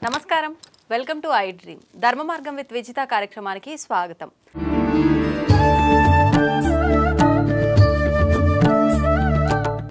నమస్కారం, welcome to I dream. ధర్మ మార్గం విత్ విజిత కార్యక్రమానికి స్వాగతం.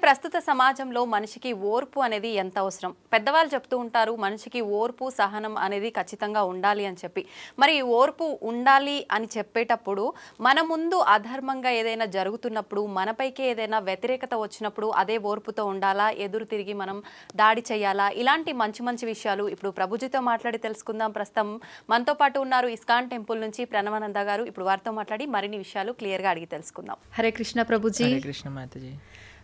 ప్రస్తుత సమాజంలో మనిషికి ఓర్పు అనేది ఎంత అవసరం. పెద్దవాళ్ళు చెప్తూ ఉంటారు, మనిషికి ఓర్పు సహనం అనేది ఖచ్చితంగా ఉండాలి అని చెప్పి. మరి ఓర్పు ఉండాలి అని చెప్పేటప్పుడు మన ముందు అధర్మంగా ఏదైనా జరుగుతున్నప్పుడు, మనపైకి ఏదైనా వ్యతిరేకత వచ్చినప్పుడు అదే ఓర్పుతో ఉండాలా, ఎదురు తిరిగి మనం దాడి చేయాలా, ఇలాంటి మంచి మంచి విషయాలు ఇప్పుడు ప్రభుజీతో మాట్లాడి తెలుసుకుందాం. ప్రస్తుతం మనతో పాటు ఉన్నారు ఇస్కాన్ టెంపుల్ నుంచి ప్రణవానంద గారు. ఇప్పుడు వారితో మాట్లాడి మరిన్ని విషయాలు క్లియర్గా అడిగి తెలుసుకుందాం. హరే కృష్ణ ప్రభుజీ. హరే కృష్ణ మాతాజీ.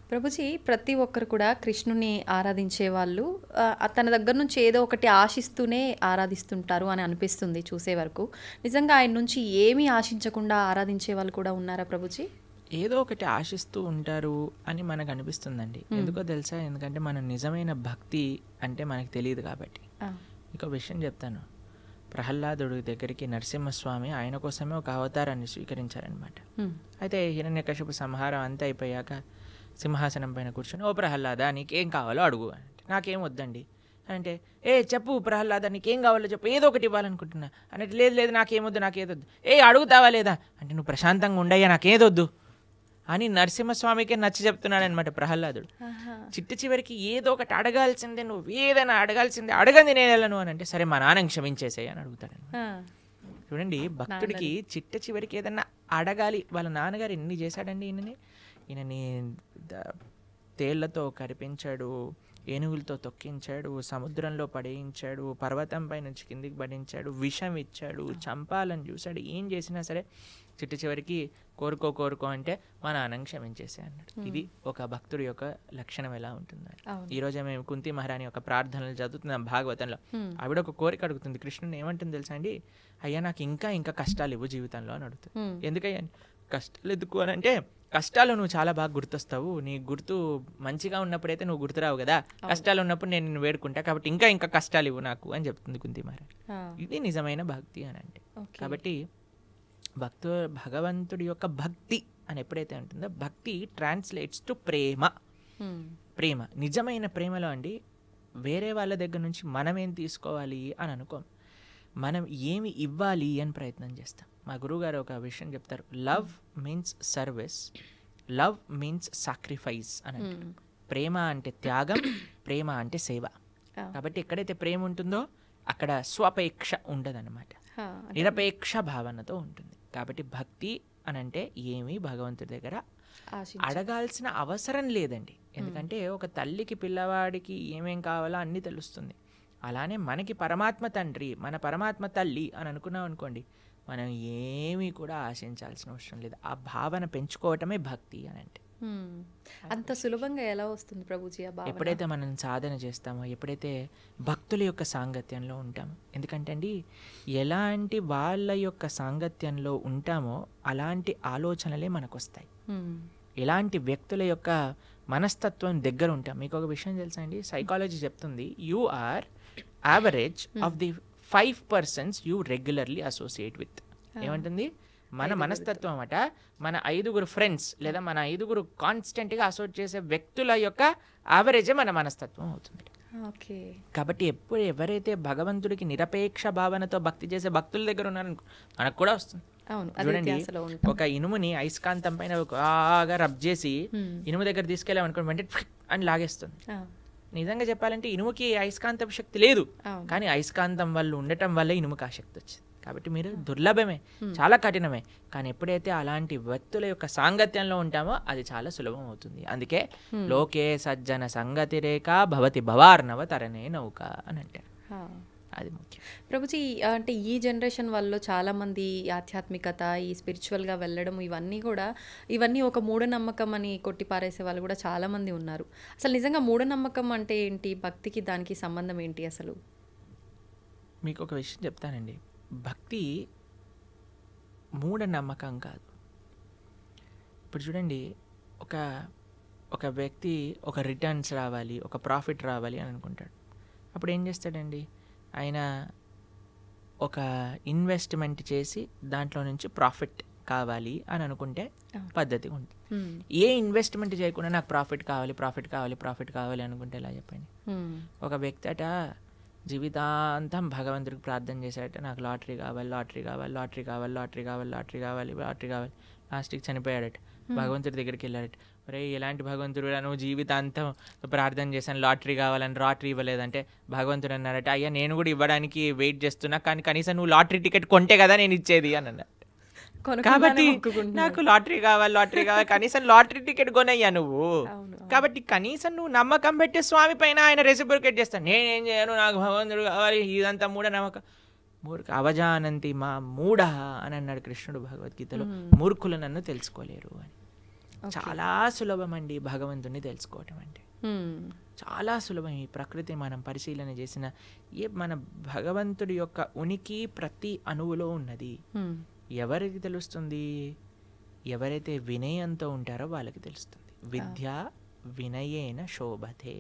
ప్రభుజీ, ప్రతి ఒక్కరు కూడా కృష్ణుని ఆరాధించే వాళ్ళు తన దగ్గర నుంచి ఏదో ఒకటి ఆశిస్తూనే ఆరాధిస్తుంటారు అని అనిపిస్తుంది చూసే వరకు. నిజంగా ఆయన నుంచి ఏమీ ఆశించకుండా ఆరాధించే వాళ్ళు కూడా ఉన్నారా ప్రభుజీ? ఏదో ఒకటి ఆశిస్తూ ఉంటారు అని మనకు అనిపిస్తుందండి. ఎందుకో తెలుసా? ఎందుకంటే మన నిజమైన భక్తి అంటే మనకు తెలియదు కాబట్టి. ఇంకో విషయం చెప్తాను. ప్రహ్లాదుడి దగ్గరికి నరసింహస్వామి ఆయన కోసమే ఒక అవతారాన్ని స్వీకరించారనమాట. అయితే హిరణ్యకశిపు సంహారం అంతా అయిపోయాక సింహాసనం పైన కూర్చొని, ఓ ప్రహ్లాద నీకేం కావాలో అడుగు అంటే, నాకేం వద్దండి అంటే, చెప్పు ప్రహ్లాద నీకేం కావాలో చెప్పు, ఏదో ఒకటి ఇవ్వాలనుకుంటున్నా అంటే, లేదు లేదు నాకేమొద్దు నాకేదొద్దు, అడుగుతావా లేదా అంటే, నువ్వు ప్రశాంతంగా ఉండయ్యా నాకేదొద్దు అని నరసింహస్వామికే నచ్చ చెప్తున్నాడు అనమాట ప్రహ్లాదుడు. చివరికి ఏదో ఒకటి అడగాల్సిందే, నువ్వు ఏదైనా అడగాల్సిందే, అడగంది నేనెళ్ళను అని అంటే, సరే మా నాన్నని క్షమించేసేయి అని అడుగుతాడు. చూడండి, భక్తుడికి చివరికి ఏదన్నా అడగాలి. వాళ్ళ నాన్నగారు ఎన్ని చేశాడండి ఈయనని తేళ్లతో కరిపించాడు, ఏనుగులతో తొక్కించాడు, సముద్రంలో పడేయించాడు, పర్వతంపై నుంచి కిందికి పడించాడు, విషం ఇచ్చాడు, చంపాలని చూశాడు. ఏం చేసినా సరే చివరికి కోరుకో అంటే మా నాన్నని క్షమించేసే అన్నాడు. ఇది ఒక భక్తుడి యొక్క లక్షణం ఎలా ఉంటుంది. ఈరోజు మేము కుంతి మహారాణి యొక్క ప్రార్థనలు చదువుతున్నాం భాగవతంలో. ఆవిడ ఒక కోరిక అడుగుతుంది కృష్ణుని. ఏమంటుంది తెలుసా అండి? అయ్యా నాకు ఇంకా కష్టాలు ఇవ్వు జీవితంలో అని అడుగుతుంది. ఎందుకయ్యా కష్టాలు ఎందుకు అని అంటే, కష్టాలు నువ్వు చాలా బాగా గుర్తొస్తావు, నీ గుర్తు మంచిగా ఉన్నప్పుడైతే నువ్వు గుర్తురావు కదా, కష్టాలు ఉన్నప్పుడు నేను నిన్ను వేడుకుంటా, కాబట్టి ఇంకా కష్టాలు ఇవ్వు నాకు అని చెప్తుంది కుంతి మహారాణి. ఇది నిజమైన భక్తి అని అంటే. కాబట్టి భగవంతుడి యొక్క భక్తి అని ఎప్పుడైతే ఉంటుందో, భక్తి ట్రాన్స్లేట్స్ టు ప్రేమ. నిజమైన ప్రేమలో అండి వేరే వాళ్ళ దగ్గర నుంచి మనం ఏం తీసుకోవాలి అని అనుకోం, మనం ఏమి ఇవ్వాలి అని ప్రయత్నం చేస్తాం. మా గురువుగారు ఒక విషయం చెప్తారు, love means service, love means sacrifice అని అంటారు. ప్రేమ అంటే త్యాగం, ప్రేమ అంటే సేవ. కాబట్టి ఎక్కడైతే ప్రేమ ఉంటుందో అక్కడ స్వపేక్ష ఉండదన్నమాట, నిరపేక్ష భావనతో ఉంటుంది. కాబట్టి భక్తి అని అంటే ఏమీ భగవంతుడి దగ్గర అడగాల్సిన అవసరం లేదండి. ఎందుకంటే ఒక తల్లికి పిల్లవాడికి ఏమేం కావాలో అన్నీ తెలుస్తుంది. అలానే మనకి పరమాత్మ తండ్రి, మన పరమాత్మ తల్లి అని అనుకున్నాం అనుకోండి, మనం ఏమీ కూడా ఆశించాల్సిన అవసరం లేదు. ఆ భావన పెంచుకోవటమే భక్తి అని అంటే. అంత సులభంగా ఎలా వస్తుంది ప్రభుజీ ఆ భావన? ఎప్పుడైతే మనం సాధన చేస్తామో, ఎప్పుడైతే భక్తుల యొక్క సాంగత్యంలో ఉంటామో. ఎందుకంటే అండి, ఎలాంటి వాళ్ళ యొక్క సాంగత్యంలో ఉంటామో అలాంటి ఆలోచనలే మనకు వస్తాయి. ఎలాంటి వ్యక్తుల యొక్క మనస్తత్వం దగ్గర ఉంటాం. మీకు ఒక విషయం తెలుసా అండి? సైకాలజీ చెప్తుంది, you are average of the 5 persons you regularly associate with. ఏమంటుంది? మన మనస్తత్వం అట మన 5 ఫ్రెండ్స్ లేదా మన 5 కాన్స్టెంట్గా అసోసియేట్ చేసే వ్యక్తుల యొక్క యావరేజే మన మనస్తత్వం అవుతుంది. కాబట్టి ఎవరైతే భగవంతుడికి నిరపేక్ష భావనతో భక్తి చేసే భక్తుల దగ్గర ఉన్నారనుకో, మనకు కూడా వస్తుంది. చూడండి, ఒక ఇనుముని అయస్కాంతం పైన బాగా రబ్ చేసి ఇనుము దగ్గర తీసుకెళ్ళామనుకోండి, వెంటనే అని లాగేస్తుంది. నిజంగా చెప్పాలంటే ఇనుముకి అయస్కాంతం శక్తి లేదు, కానీ అయస్కాంతం వల్ల ఉండటం వల్ల ఇనుముకి ఆ శక్తి వచ్చింది. కాబట్టి మీరు దుర్లభమే, చాలా కఠినమే, కానీ ఎప్పుడైతే అలాంటి వ్యక్తుల యొక్క సాంగత్యంలో ఉంటామో అది చాలా సులభం అవుతుంది. అందుకే లోకే సజ్జన సంగతి రేఖ భవతి భవార్ణవ తరణే నౌక అని అంటారు. అది ముఖ్యం ప్రభుజీ. అంటే ఈ జనరేషన్ వాళ్ళు చాలామంది ఆధ్యాత్మికత, ఈ స్పిరిచువల్గా వెళ్ళడం, ఇవన్నీ ఒక మూఢనమ్మకం అని కొట్టిపారేసే వాళ్ళు కూడా చాలామంది ఉన్నారు. అసలు నిజంగా మూఢనమ్మకం అంటే ఏంటి, భక్తికి దానికి సంబంధం ఏంటి అసలు? మీకు ఒక విషయం చెప్తానండి, భక్తి మూఢనమ్మకం కాదు. ఇప్పుడు చూడండి, ఒక వ్యక్తి ఒక రిటర్న్స్ రావాలి, ఒక ప్రాఫిట్ రావాలి అని అనుకుంటాడు. అప్పుడు ఏం చేస్తాడండి? ఆయన ఒక ఇన్వెస్ట్మెంట్ చేసి దాంట్లో నుంచి ప్రాఫిట్ కావాలి అని అనుకుంటే పద్ధతి ఉంటుంది. ఏ ఇన్వెస్ట్మెంట్ చేయకుండా నాకు ప్రాఫిట్ కావాలి అనుకుంటే ఎలా చెప్పండి. ఒక వ్యక్తి అట జీవితాంతం భగవంతుడికి ప్రార్థన చేశాడట, నాకు లాటరీ కావాలి లాస్ట్కి చనిపోయాడట. భగవంతుడి దగ్గరికి వెళ్ళాడట, ఒరే ఎలాంటి భగవంతుడు, నువ్వు జీవితాంతం ప్రార్థన చేశాను లాటరీ కావాలని లాటరీ ఇవ్వలేదంటే భగవంతుడు అన్నారట, అయ్యా నేను కూడా ఇవ్వడానికి వెయిట్ చేస్తున్నా, కానీ కనీసం నువ్వు లాటరీ టికెట్ కొంటే కదా నేను ఇచ్చేది అని అన్నారు. కాబట్టి నాకు లాటరీ కావాలి కనీసం లాటరీ టికెట్ కొనయ్యా నువ్వు. కాబట్టి కనీసం నువ్వు నమ్మకం పెట్టే స్వామి పైన ఆయన రెసిప్రొకేట్ చేస్తాను, నేనేం చేయను, నాకు భగవంతుడు కావాలి, ఇదంతా మూఢనమ్మకం. అవజానంతి మా మూఢ అని అన్నాడు కృష్ణుడు భగవద్గీతలో. మూర్ఖులు నన్ను తెలుసుకోలేరు అని. చాలా సులభం అండి భగవంతుని తెలుసుకోవటం అంటే, చాలా సులభం. ఈ ప్రకృతి మనం పరిశీలన చేసిన మన భగవంతుడి యొక్క ఉనికి ప్రతి అణువులో ఉన్నది. ఎవరికి తెలుస్తుంది? ఎవరైతే వినయంతో ఉంటారో వాళ్ళకి తెలుస్తుంది. విద్య వినయేన శోభతే.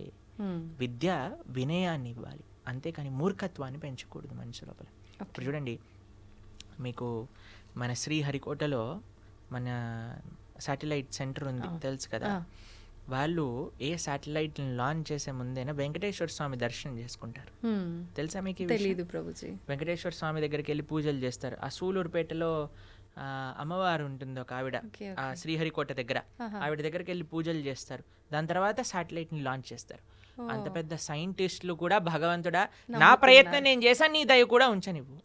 విద్య వినయాన్ని ఇవ్వాలి, అంతేకాని మూర్ఖత్వాన్ని పెంచకూడదు మనిషి లోపల. ఇప్పుడు చూడండి, మీకు మన శ్రీహరికోటలో మన శాటిలైట్ సెంటర్ ఉంది తెలుసు కదా. వాళ్ళు ఏ శాటిలైట్ లాంచ్ చేసే ముందేనా వెంకటేశ్వర స్వామి దర్శనం చేసుకుంటారు. తెలుసా మీకు? తెలీదు ప్రభుజీ. వెంకటేశ్వర స్వామి దగ్గరికి వెళ్ళి పూజలు చేస్తారు. ఆ సూలూరుపేటలో అమ్మవారు ఉంటుంది ఒక ఆవిడ, ఆ శ్రీహరికోట దగ్గర, ఆవిడ దగ్గరికి వెళ్ళి పూజలు చేస్తారు. దాని తర్వాత శాటిలైట్ ని లాంచ్ చేస్తారు. అంత పెద్ద సైంటిస్టులు కూడా భగవంతుడా నా ప్రయత్నం నేను చేశాను, నీ దయ కూడా ఉంచనివ్వు.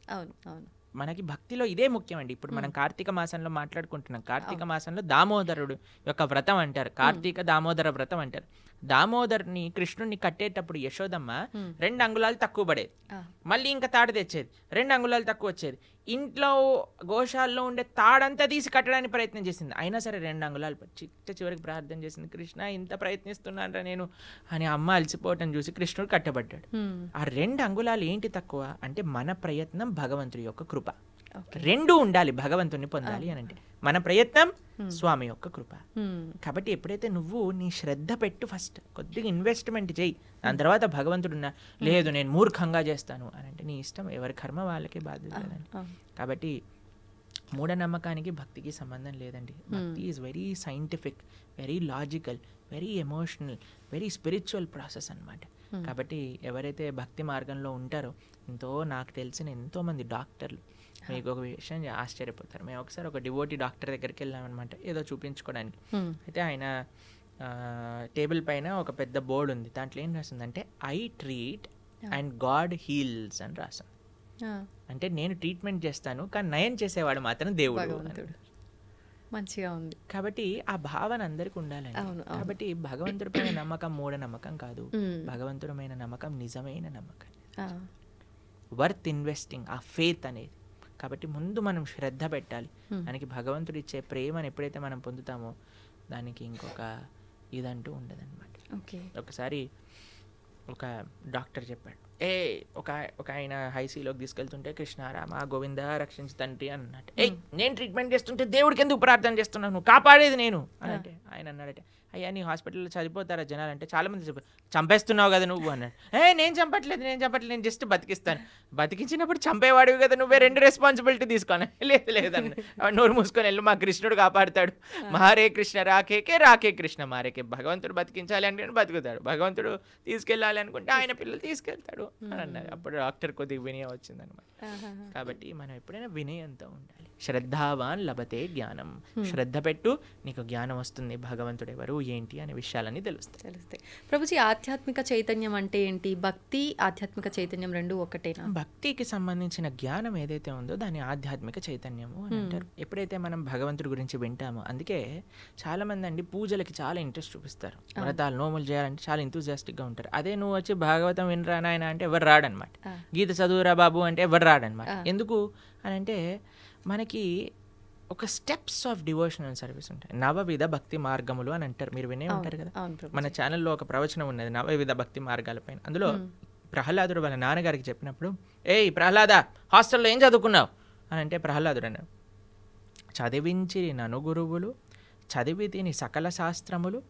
మనకి భక్తిలో ఇదే ముఖ్యమండి. ఇప్పుడు మనం కార్తీక మాసంలో మాట్లాడుకుంటున్నాం. కార్తీక మాసంలో దామోదరుడు యొక్క వ్రతం అంటారు, కార్తీక దామోదర వ్రతం అంటారు. దామోదర్ని కృష్ణుడిని కట్టేటప్పుడు యశోదమ్మ 2 అంగుళాలు తక్కువ పడేది, మళ్ళీ ఇంకా తాడు తెచ్చేది, 2 అంగుళాలు తక్కువ వచ్చేది. ఇంట్లో గోశాలలో ఉండే తాడంతా తీసి కట్టడానికి ప్రయత్నం చేసింది, అయినా సరే 2 అంగుళాలు చివరికి ప్రార్థన చేసింది, కృష్ణ ఇంత ప్రయత్నిస్తున్నానరా నేను అని. అమ్మ అలసిపోవటం చూసి కృష్ణుడు కట్టబడ్డాడు. ఆ 2 అంగుళాలు ఏంటి తక్కువ అంటే మన ప్రయత్నం, భగవంతుడి యొక్క కృప. 2 ఉండాలి భగవంతుని పొందాలి అని అంటే. మన ప్రయత్నం, స్వామి యొక్క కృప. కాబట్టి ఎప్పుడైతే నువ్వు నీ శ్రద్ధ పెట్టు, ఫస్ట్ కొద్దిగా ఇన్వెస్ట్మెంట్ చేయి, దాని తర్వాత భగవంతుడున్నా లేదు నేను మూర్ఖంగా చేస్తాను అని అంటే నీ ఇష్టం, ఎవరి కర్మ వాళ్ళకే బాధ్యత లేదండి. కాబట్టి మూఢనమ్మకానికి భక్తికి సంబంధం లేదండి. భక్తి is very scientific, very logical, very emotional, very spiritual process అన్నమాట. కాబట్టి ఎవరైతే భక్తి మార్గంలో ఉంటారో, నాకు తెలిసిన ఎంతోమంది డాక్టర్లు, మీకు ఒక విషయం ఆశ్చర్యపోతారు. మేము ఒకసారి ఒక డివోటీ డాక్టర్ దగ్గరికి వెళ్ళామన్నమాట, ఏదో చూపించుకోవడానికి. అయితే ఆయన టేబుల్ పైన ఒక పెద్ద బోర్డు ఉంది, దాంట్లో ఏం రాసిందంటే I treat and God heals అని రాసింది. అంటే నేను ట్రీట్మెంట్ చేస్తాను కానీ నయం చేసేవాడు మాత్రం దేవుడు. మంచిగా ఉంది. కాబట్టి ఆ భావన అందరికి ఉండాలండి. కాబట్టి భగవంతుడిపైన నమ్మకం మూఢనమ్మకం కాదు, భగవంతుడిపైన నమ్మకం నిజమైన నమ్మకం, వర్త్ ఇన్వెస్టింగ్, ఆ ఫెయిత్ అనేది. కాబట్టి ముందు మనం శ్రద్ధ పెట్టాలి. మనకి భగవంతుడు ఇచ్చే ప్రేమను ఎప్పుడైతే మనం పొందుతామో దానికి ఇంకొక ఇదంటూ ఉండదన్నమాట. ఒకసారి ఒక డాక్టర్ చెప్పాడు, ఒక ఆయన హైసీలోకి తీసుకెళ్తుంటే కృష్ణ రామ గోవింద రక్షించు తండ్రి అన్నట్టు, నేను ట్రీట్మెంట్ చేస్తుంటే దేవుడికి ఎందుకు ప్రార్థన చేస్తున్నాను, కాపాడేది నేను అని అంటే ఆయన అన్నాడట, అయ్యా నీ హాస్పిటల్లో చనిపోతారా జనాలు అంటే చాలా మంది చంపేస్తున్నావు కదా నువ్వు అన్నాడు. నేను చంపట్లేదు నేను జస్ట్ బతికిస్తాను. బతికించినప్పుడు చంపేవాడివి కదా నువ్వే, 2 రెస్పాన్సిబిలిటీ తీసుకోను. లేదన్న నోరు మూసుకొని వెళ్ళు, మా కృష్ణుడు కాపాడుతాడు, మారే కృష్ణ రాకే కృష్ణ మారేకే. భగవంతుడు బతికించాలి అంటే బతుకుతాడు, భగవంతుడు తీసుకెళ్ళాలి అనుకుంటే ఆయన పిల్లలు తీసుకెళ్తాడు అని అన్నారు. అప్పుడు డాక్టర్ కొద్దిగా వినయం వచ్చిందనమాట. కాబట్టి మనం ఎప్పుడైనా వినయంతో ఉండాలి. శ్రద్ధావాన్ లభతే జ్ఞానం, శ్రద్ధ పెట్టు నీకు జ్ఞానం వస్తుంది, భగవంతుడు ఎవరు ఏంటి అనే విషయాలన్నీ తెలుస్తాయి. ప్రభుజీ, ఆధ్యాత్మిక చైతన్యం అంటే ఏంటి? భక్తి ఆధ్యాత్మిక చైతన్యం రెండు ఒకటేనా? భక్తికి సంబంధించిన జ్ఞానం ఏదైతే ఉందో దాన్ని ఆధ్యాత్మిక చైతన్యము అని అంటారు. ఎప్పుడైతే మనం భగవంతుడి గురించి వింటామో, అందుకే చాలా మంది అండి పూజలకి చాలా ఇంట్రెస్ట్ చూపిస్తారు, వ్రతాలు నోములు చేయాలంటే చాలా ఎంతూజియాస్టిక్గా ఉంటారు. అదే నువ్వు వచ్చి భాగవతం వినరా నాయన అంటే ఎవరు రాడనమాట, గీత చదువురా బాబు అంటే ఎవరు రాడనమాట. ఎందుకు అని అంటే మనకి ఒక స్టెప్స్ ఆఫ్ డివోషనల్ సర్వీస్ ఉంటాయి. 9 భక్తి మార్గములు అని అంటారు, మీరు వినే ఉంటారు కదా. మన ఛానల్లో ఒక ప్రవచనం ఉన్నది 9 భక్తి మార్గాలపైన. అందులో ప్రహ్లాదుడు వాళ్ళ నాన్నగారికి చెప్పినప్పుడు, ప్రహ్లాద హాస్టల్లో ఏం చదువుకున్నావు అని అంటే ప్రహ్లాదుడు అన్నాడు, చదివించి నను గురువులు చదివి తిని సకల శాస్త్రములు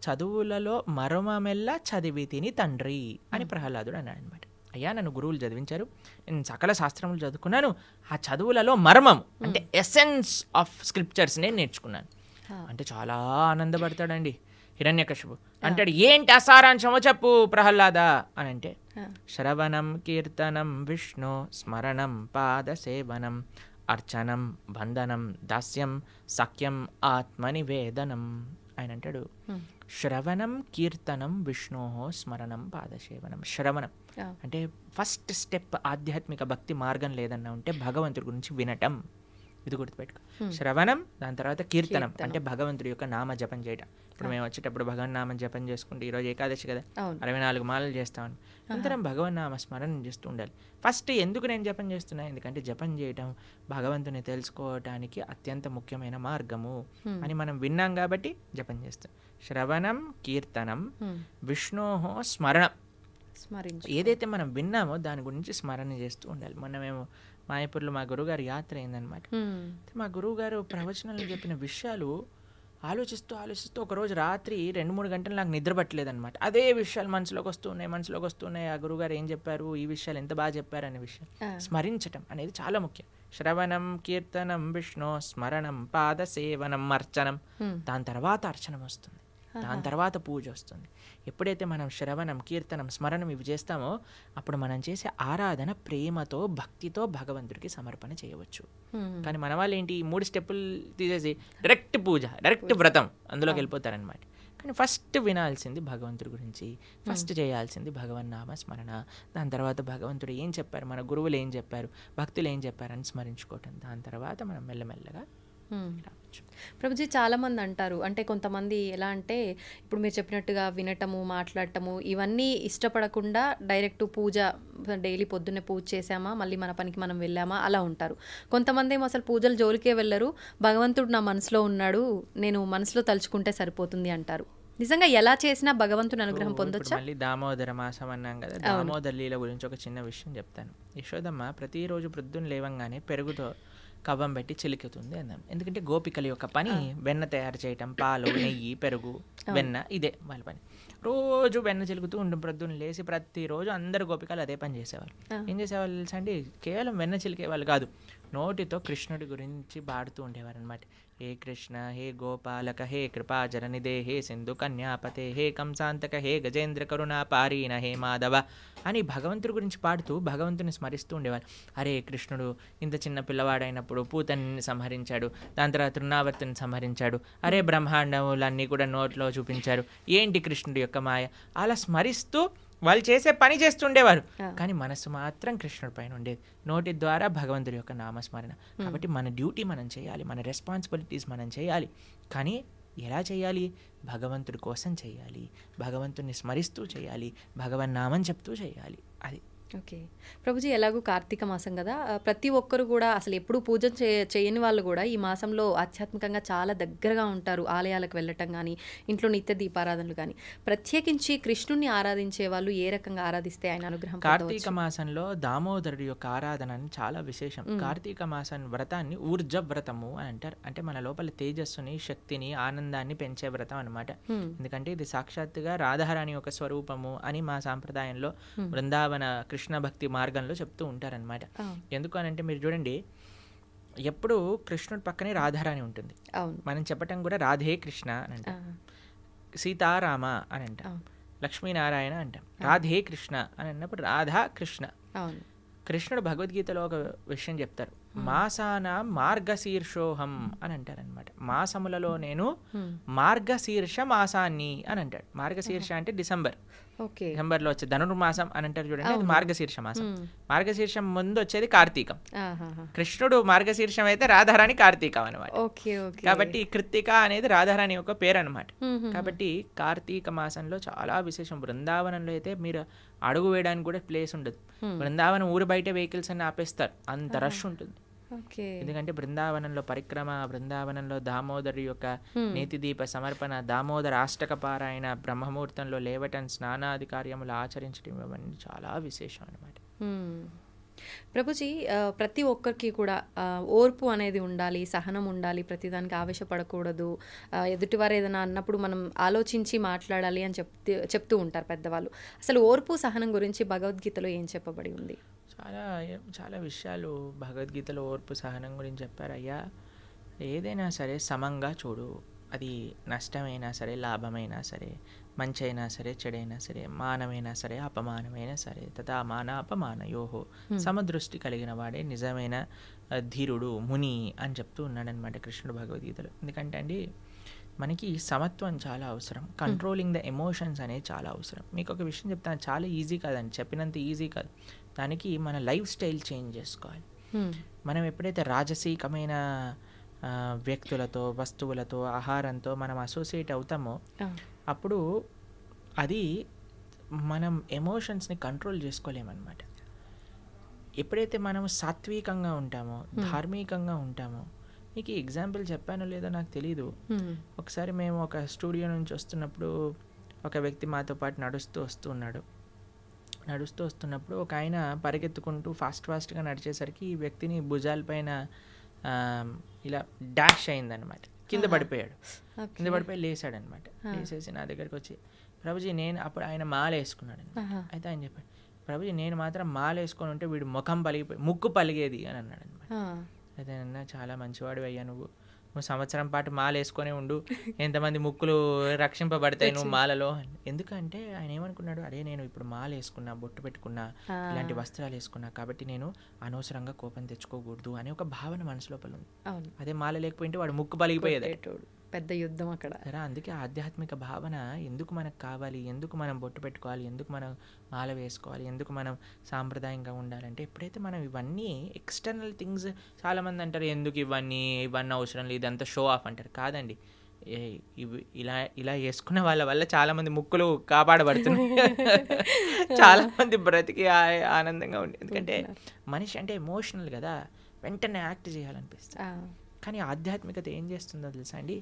చదువులలో మరుమమెల్ల చదివి తిని తండ్రి అని ప్రహ్లాదుడు అన్నాడు అనమాట. అయ్యా నన్ను గురువులు చదివించారు, నేను సకల శాస్త్రములు చదువుకున్నాను, ఆ చదువులలో మర్మం అంటే ఎసెన్స్ ఆఫ్ స్క్రిప్చర్స్ నేను నేర్చుకున్నాను అంటే చాలా ఆనందపడతాడండి హిరణ్యకశిపు. అంటాడు ఏంటి అసారాంశమో చెప్పు ప్రహ్లాద అని అంటే, శ్రవణం కీర్తనం విష్ణు స్మరణం పాద సేవనం అర్చనం బంధనం దాస్యం సఖ్యం ఆత్మనివేదనం. ఆయన అంటాడు శ్రవణం కీర్తనం విష్ణో స్మరణం పాదసేవనం. శ్రవణం అంటే ఫస్ట్ స్టెప్ ఆధ్యాత్మిక భక్తి మార్గం లేదన్నా ఉంటే భగవంతుడి గురించి వినటం, ఇది గుర్తుపెట్టుకో. శ్రవణం, దాని తర్వాత కీర్తనం అంటే భగవంతుడి యొక్క నామ జపం చేయడం. ఇప్పుడు మేము వచ్చేటప్పుడు భగవన్ నామం జపం చేసుకుంటే ఈరోజు ఏకాదశి కదా, 64 మాలలు చేస్తామని అందరం భగవన్ నామ స్మరణ చేస్తూ ఉండాలి. ఫస్ట్ ఎందుకు నేను జపం చేస్తున్నా, ఎందుకంటే జపం చేయడం భగవంతుని తెలుసుకోవటానికి అత్యంత ముఖ్యమైన మార్గము అని మనం విన్నాం కాబట్టి జపం చేస్తాం. శ్రవణం కీర్తనం విష్ణోహో స్మరణం, ఏదైతే మనం విన్నామో దాని గురించి స్మరణ చేస్తూ ఉండాలి. మొన్న మేము మాయపూర్లో మా గురువుగారు యాత్ర అయిందనమాట. మా గురువుగారు ప్రవచనాలు చెప్పిన విషయాలు ఆలోచిస్తూ ఒకరోజు రాత్రి 2-3 గంటలు నాకు నిద్ర పట్టలేదన్నమాట. అదే విషయాలు మనసులోకి వస్తున్నాయి. ఆ గురువుగారు ఏం చెప్పారు, ఈ విషయాలు ఎంత బాగా చెప్పారు అనే విషయం స్మరించటం అనేది చాలా ముఖ్యం. శ్రవణం కీర్తనం విష్ణు స్మరణం పాద సేవనం అర్చనం, దాని తర్వాత అర్చనం వస్తుంది, దాని తర్వాత పూజ వస్తుంది. ఎప్పుడైతే మనం శ్రవణం కీర్తనం స్మరణం ఇవి చేస్తామో అప్పుడు మనం చేసే ఆరాధన ప్రేమతో భక్తితో భగవంతుడికి సమర్పణ చేయవచ్చు. కానీ మన వాళ్ళు ఏంటి, ఈ 3 స్టెప్పులు తీసేసి డైరెక్ట్ పూజ, డైరెక్ట్ వ్రతం అందులోకి వెళ్ళిపోతారనమాట. కానీ ఫస్ట్ వినాల్సింది భగవంతుడి గురించి, ఫస్ట్ చేయాల్సింది భగవన్ నామ స్మరణ. దాని తర్వాత భగవంతుడు ఏం చెప్పారు, మన గురువులు ఏం చెప్పారు, భక్తులు ఏం చెప్పారని స్మరించుకోవటం. దాని తర్వాత మనం మెల్లమెల్లగా ప్రభుజీ చాలామంది అంటారు, అంటే కొంతమంది ఎలా అంటే ఇప్పుడు మీరు చెప్పినట్టుగా వినటము మాట్లాడటము ఇవన్నీ ఇష్టపడకుండా డైరెక్ట్ పూజ, డైలీ పొద్దున్నే పూజ చేసామా మళ్ళీ మన పనికి మనం వెళ్ళామా అలా ఉంటారు. కొంతమంది ఏమో అసలు పూజలు జోలికే వెళ్ళరు, భగవంతుడు నా మనసులో ఉన్నాడు, నేను మనసులో తలుచుకుంటే సరిపోతుంది అంటారు. నిజంగా ఎలా చేసినా భగవంతుని అనుగ్రహం పొందొచ్చా? మళ్ళీ దామోదర మాసం అన్నాం కదా, దామోదర లీల గురించి ఒక చిన్న విషయం చెప్తాను. యశోదమ్మ ప్రతిరోజు ప్రొద్దున లేవంగానే పెరుగుతో కవ్వం పెట్టి చిలుకుతుంది అన్నాం. ఎందుకంటే గోపికల యొక్క పని వెన్న తయారు చేయటం, పాలు నెయ్యి పెరుగు వెన్న, ఇదే వాళ్ళ పని. రోజు వెన్న చిలుకుతూ ఉంటుంది ప్రొద్దున లేసి. ప్రతిరోజు అందరు గోపికలు అదే పని చేసేవాళ్ళు. ఏం చేసేవాళ్ళు తెలుసా అండి, కేవలం వెన్న చిలికేవాళ్ళు కాదు, నోటితో కృష్ణుడి గురించి పాడుతూ ఉండేవారు అనమాట. హే కృష్ణ హే గోపాలక హే కృపాజరనిదే హే సింధు కన్యాపతే హే కంసాంతక హే గజేంద్ర కరుణా పారీణ హే మాధవ అని భగవంతుడి గురించి పాడుతూ భగవంతుని స్మరిస్తూ ఉండేవారు. అరే కృష్ణుడు ఇంత చిన్న పిల్లవాడైనప్పుడు పూతని సంహరించాడు, దాని తర్వాత తృణావర్తిని సంహరించాడు, అరే బ్రహ్మాండములన్నీ కూడా నోట్లో చూపించారు, ఏంటి కృష్ణుడి యొక్క మాయ, అలా స్మరిస్తూ వాళ్ళు చేసే పని చేస్తుండేవారు. కానీ మనసు మాత్రం కృష్ణుడి పైన ఉండేది, నోటి ద్వారా భగవంతుడి యొక్క నామస్మరణ. కాబట్టి మన డ్యూటీ మనం చేయాలి, మన రెస్పాన్సిబిలిటీస్ మనం చేయాలి. కానీ ఎలా చేయాలి, భగవంతుడి కోసం చేయాలి, భగవంతుడిని స్మరిస్తూ చేయాలి, భగవన్ నామం చెప్తూ చేయాలి. అది ఓకే ప్రభుజీ, ఎలాగూ కార్తీక మాసం కదా, ప్రతి ఒక్కరు కూడా అసలు ఎప్పుడు పూజ చేయని వాళ్ళు కూడా ఈ మాసంలో ఆధ్యాత్మికంగా చాలా దగ్గరగా ఉంటారు. ఆలయాలకు వెళ్ళటం కానీ, ఇంట్లో నిత్య దీపారాధనలు కానీ. ప్రత్యేకించి కృష్ణుని ఆరాధించే వాళ్ళు ఏ రకంగా ఆరాధిస్తే ఆయన అనుగ్రహం? కార్తీక మాసంలో దామోదరుడి యొక్క ఆరాధన చాలా విశేషం. కార్తీక మాసం వ్రతాన్ని ఊర్జ వ్రతము అని అంటారు. అంటే మన లోపల తేజస్సుని, శక్తిని, ఆనందాన్ని పెంచే వ్రతం అనమాట. ఎందుకంటే ఇది సాక్షాత్తుగా రాధారాణి యొక్క స్వరూపము అని మా సాంప్రదాయంలో బృందావన కృష్ణ భక్తి మార్గంలో చెప్తూ ఉంటారనమాట. ఎందుకు అని అంటే మీరు చూడండి, ఎప్పుడు కృష్ణుడి పక్కనే రాధారాణి ఉంటుంది. మనం చెప్పటం కూడా రాధే కృష్ణ అని అంటాం, సీతారామ అని అంటాం, లక్ష్మీనారాయణ అంటాం. రాధే కృష్ణ అని అన్నప్పుడు రాధా కృష్ణ. కృష్ణుడు భగవద్గీతలో ఒక విషయం చెప్తారు, మాసాన మార్గశీర్షోహం అని అంటారనమాట. మాసములలో నేను మార్గశీర్ష మాసాన్ని అని అంటాడు. మార్గశీర్ష అంటే డిసెంబర్, డిసెంబర్లో వచ్చే ధనుర్మాసం అని అంటారు చూడండి, అది మార్గశీర్ష మాసం. మార్గశీర్షం ముందు వచ్చేది కార్తీకం. కృష్ణుడు మార్గశీర్షం అయితే రాధారాణి కార్తీకం అనమాట. కాబట్టి కృత్తిక అనేది రాధారాణి యొక్క పేరు అనమాట. కాబట్టి కార్తీక మాసంలో చాలా విశేషం. బృందావనంలో అయితే మీరు అడుగు వేయడానికి కూడా ప్లేస్ ఉండదు. బృందావనం ఊరు బయట వెహికల్స్ అన్ని ఆపేస్తారు, అంత రష్ ఉంటుంది. ఎందుకంటే బృందావనంలో పరిక్రమ, బృందావనంలో దామోదరు యొక్క నేతి దీప సమర్పణ, దామోదర అష్టక పారాయణ, బ్రహ్మముహూర్తంలో లేవటం, స్నానాది కార్యములు ఆచరించడం, ఇవన్నీ చాలా విశేషం అనమాట. ప్రభుజీ ప్రతి ఒక్కరికి కూడా ఓర్పు అనేది ఉండాలి, సహనం ఉండాలి, ప్రతిదానికి ఆవేశపడకూడదు, ఎదుటివారు ఏదైనా అన్నప్పుడు మనం ఆలోచించి మాట్లాడాలి అని చెప్తూ ఉంటారు పెద్దవాళ్ళు. అసలు ఓర్పు సహనం గురించి భగవద్గీతలో ఏం చెప్పబడి ఉంది? చాలా చాలా విషయాలు భగవద్గీతలో ఓర్పు సహనం గురించి చెప్పారయ్యా. ఏదైనా సరే సమంగా చూడు, అది నష్టమైనా సరే లాభమైనా సరే, మంచి అయినా సరే చెడైనా సరే, మానమైనా సరే అపమానమైనా సరే, తథా మాన అపమానయోహో సమదృష్టి కలిగిన వాడే నిజమైన ధీరుడు ముని అని చెప్తూ ఉన్నాడనమాట కృష్ణుడు భగవద్గీతలో. ఎందుకంటే అండి మనకి సమత్వం చాలా అవసరం, కంట్రోలింగ్ ద ఎమోషన్స్ అనేది చాలా అవసరం. మీకు ఒక విషయం చెప్తాను, చాలా ఈజీ కాదండి, చెప్పినంత ఈజీ కాదు. దానికి మన లైఫ్ స్టైల్ చేంజ్ చేసుకోవాలి. మనం ఎప్పుడైతే రాజసీకమైన వ్యక్తులతో, వస్తువులతో, ఆహారంతో మనం అసోసియేట్ అవుతామో అప్పుడు అది మనం ఎమోషన్స్ని కంట్రోల్ చేసుకోలేమన్నమాట. ఎప్పుడైతే మనం సాత్వికంగా ఉంటామో, ధార్మికంగా ఉంటామో, మీకు ఎగ్జాంపుల్ చెప్పానో లేదో నాకు తెలీదు. ఒకసారి మేము ఒక స్టూడియో నుంచి వస్తున్నప్పుడు ఒక వ్యక్తి మాతో పాటు నడుస్తూ వస్తున్నప్పుడు ఒక ఆయన పరిగెత్తుకుంటూ ఫాస్ట్గా నడిచేసరికి ఈ వ్యక్తిని భుజాలపైన ఇలా డాష్ అయిందనమాట. కింద పడిపోయాడు. కింద పడిపోయి లేసాడనమాట. లేసేసి నా దగ్గరికి వచ్చి, ప్రభుజీ నేను, అప్పుడు ఆయన మాల వేసుకున్నాడు. అయితే ఆయన చెప్పాడు, ప్రభుజీ నేను మాత్రం మాల వేసుకొని ఉంటే వీడు ముక్కు పలిగేది అని అన్నాడు అనమాట. అయితే అన్న చాలా మంచివాడు అయ్యా, నువ్వు సంవత్సరం పాటు మాల వేసుకొని ఉండు, ఎంతమంది ముక్కులు రక్షింపబడతాయి నువ్వు మాలలో. ఎందుకంటే ఆయన ఏమనుకున్నాడు, అరే నేను ఇప్పుడు మాల వేసుకున్నా, బొట్టు పెట్టుకున్నా, ఇలాంటి వస్త్రాలు వేసుకున్నా, కాబట్టి నేను అనవసరంగా కోపం తెచ్చుకోకూడదు అనే ఒక భావన మనసు లోపల ఉంది. అదే మాల లేకపోయింటే వాడు ముక్కు పలిగిపోయేది, పెద్ద యుద్ధం అక్కడ. అందుకే ఆధ్యాత్మిక భావన ఎందుకు మనకు కావాలి, ఎందుకు మనం బొట్టు పెట్టుకోవాలి, ఎందుకు మనం మాల వేసుకోవాలి, ఎందుకు మనం సాంప్రదాయంగా ఉండాలంటే ఎప్పుడైతే మనం ఇవన్నీ ఎక్స్టర్నల్ థింగ్స్, చాలామంది అంటారు ఎందుకు ఇవన్నీ అవసరం లేదు, ఇదంతా షో ఆఫ్ అంటారు. కాదండి, ఇవి ఇలా వేసుకున్న వాళ్ళ వల్ల చాలామంది ముక్కులు కాపాడబడుతున్నాయి, చాలామంది బ్రతికి ఆనందంగా ఉంది. ఎందుకంటే మనిషి అంటే ఎమోషనల్ కదా, వెంటనే యాక్ట్ చేయాలనిపిస్తుంది. కానీ ఆధ్యాత్మికత ఏం చేస్తుందో తెలుసా అండి,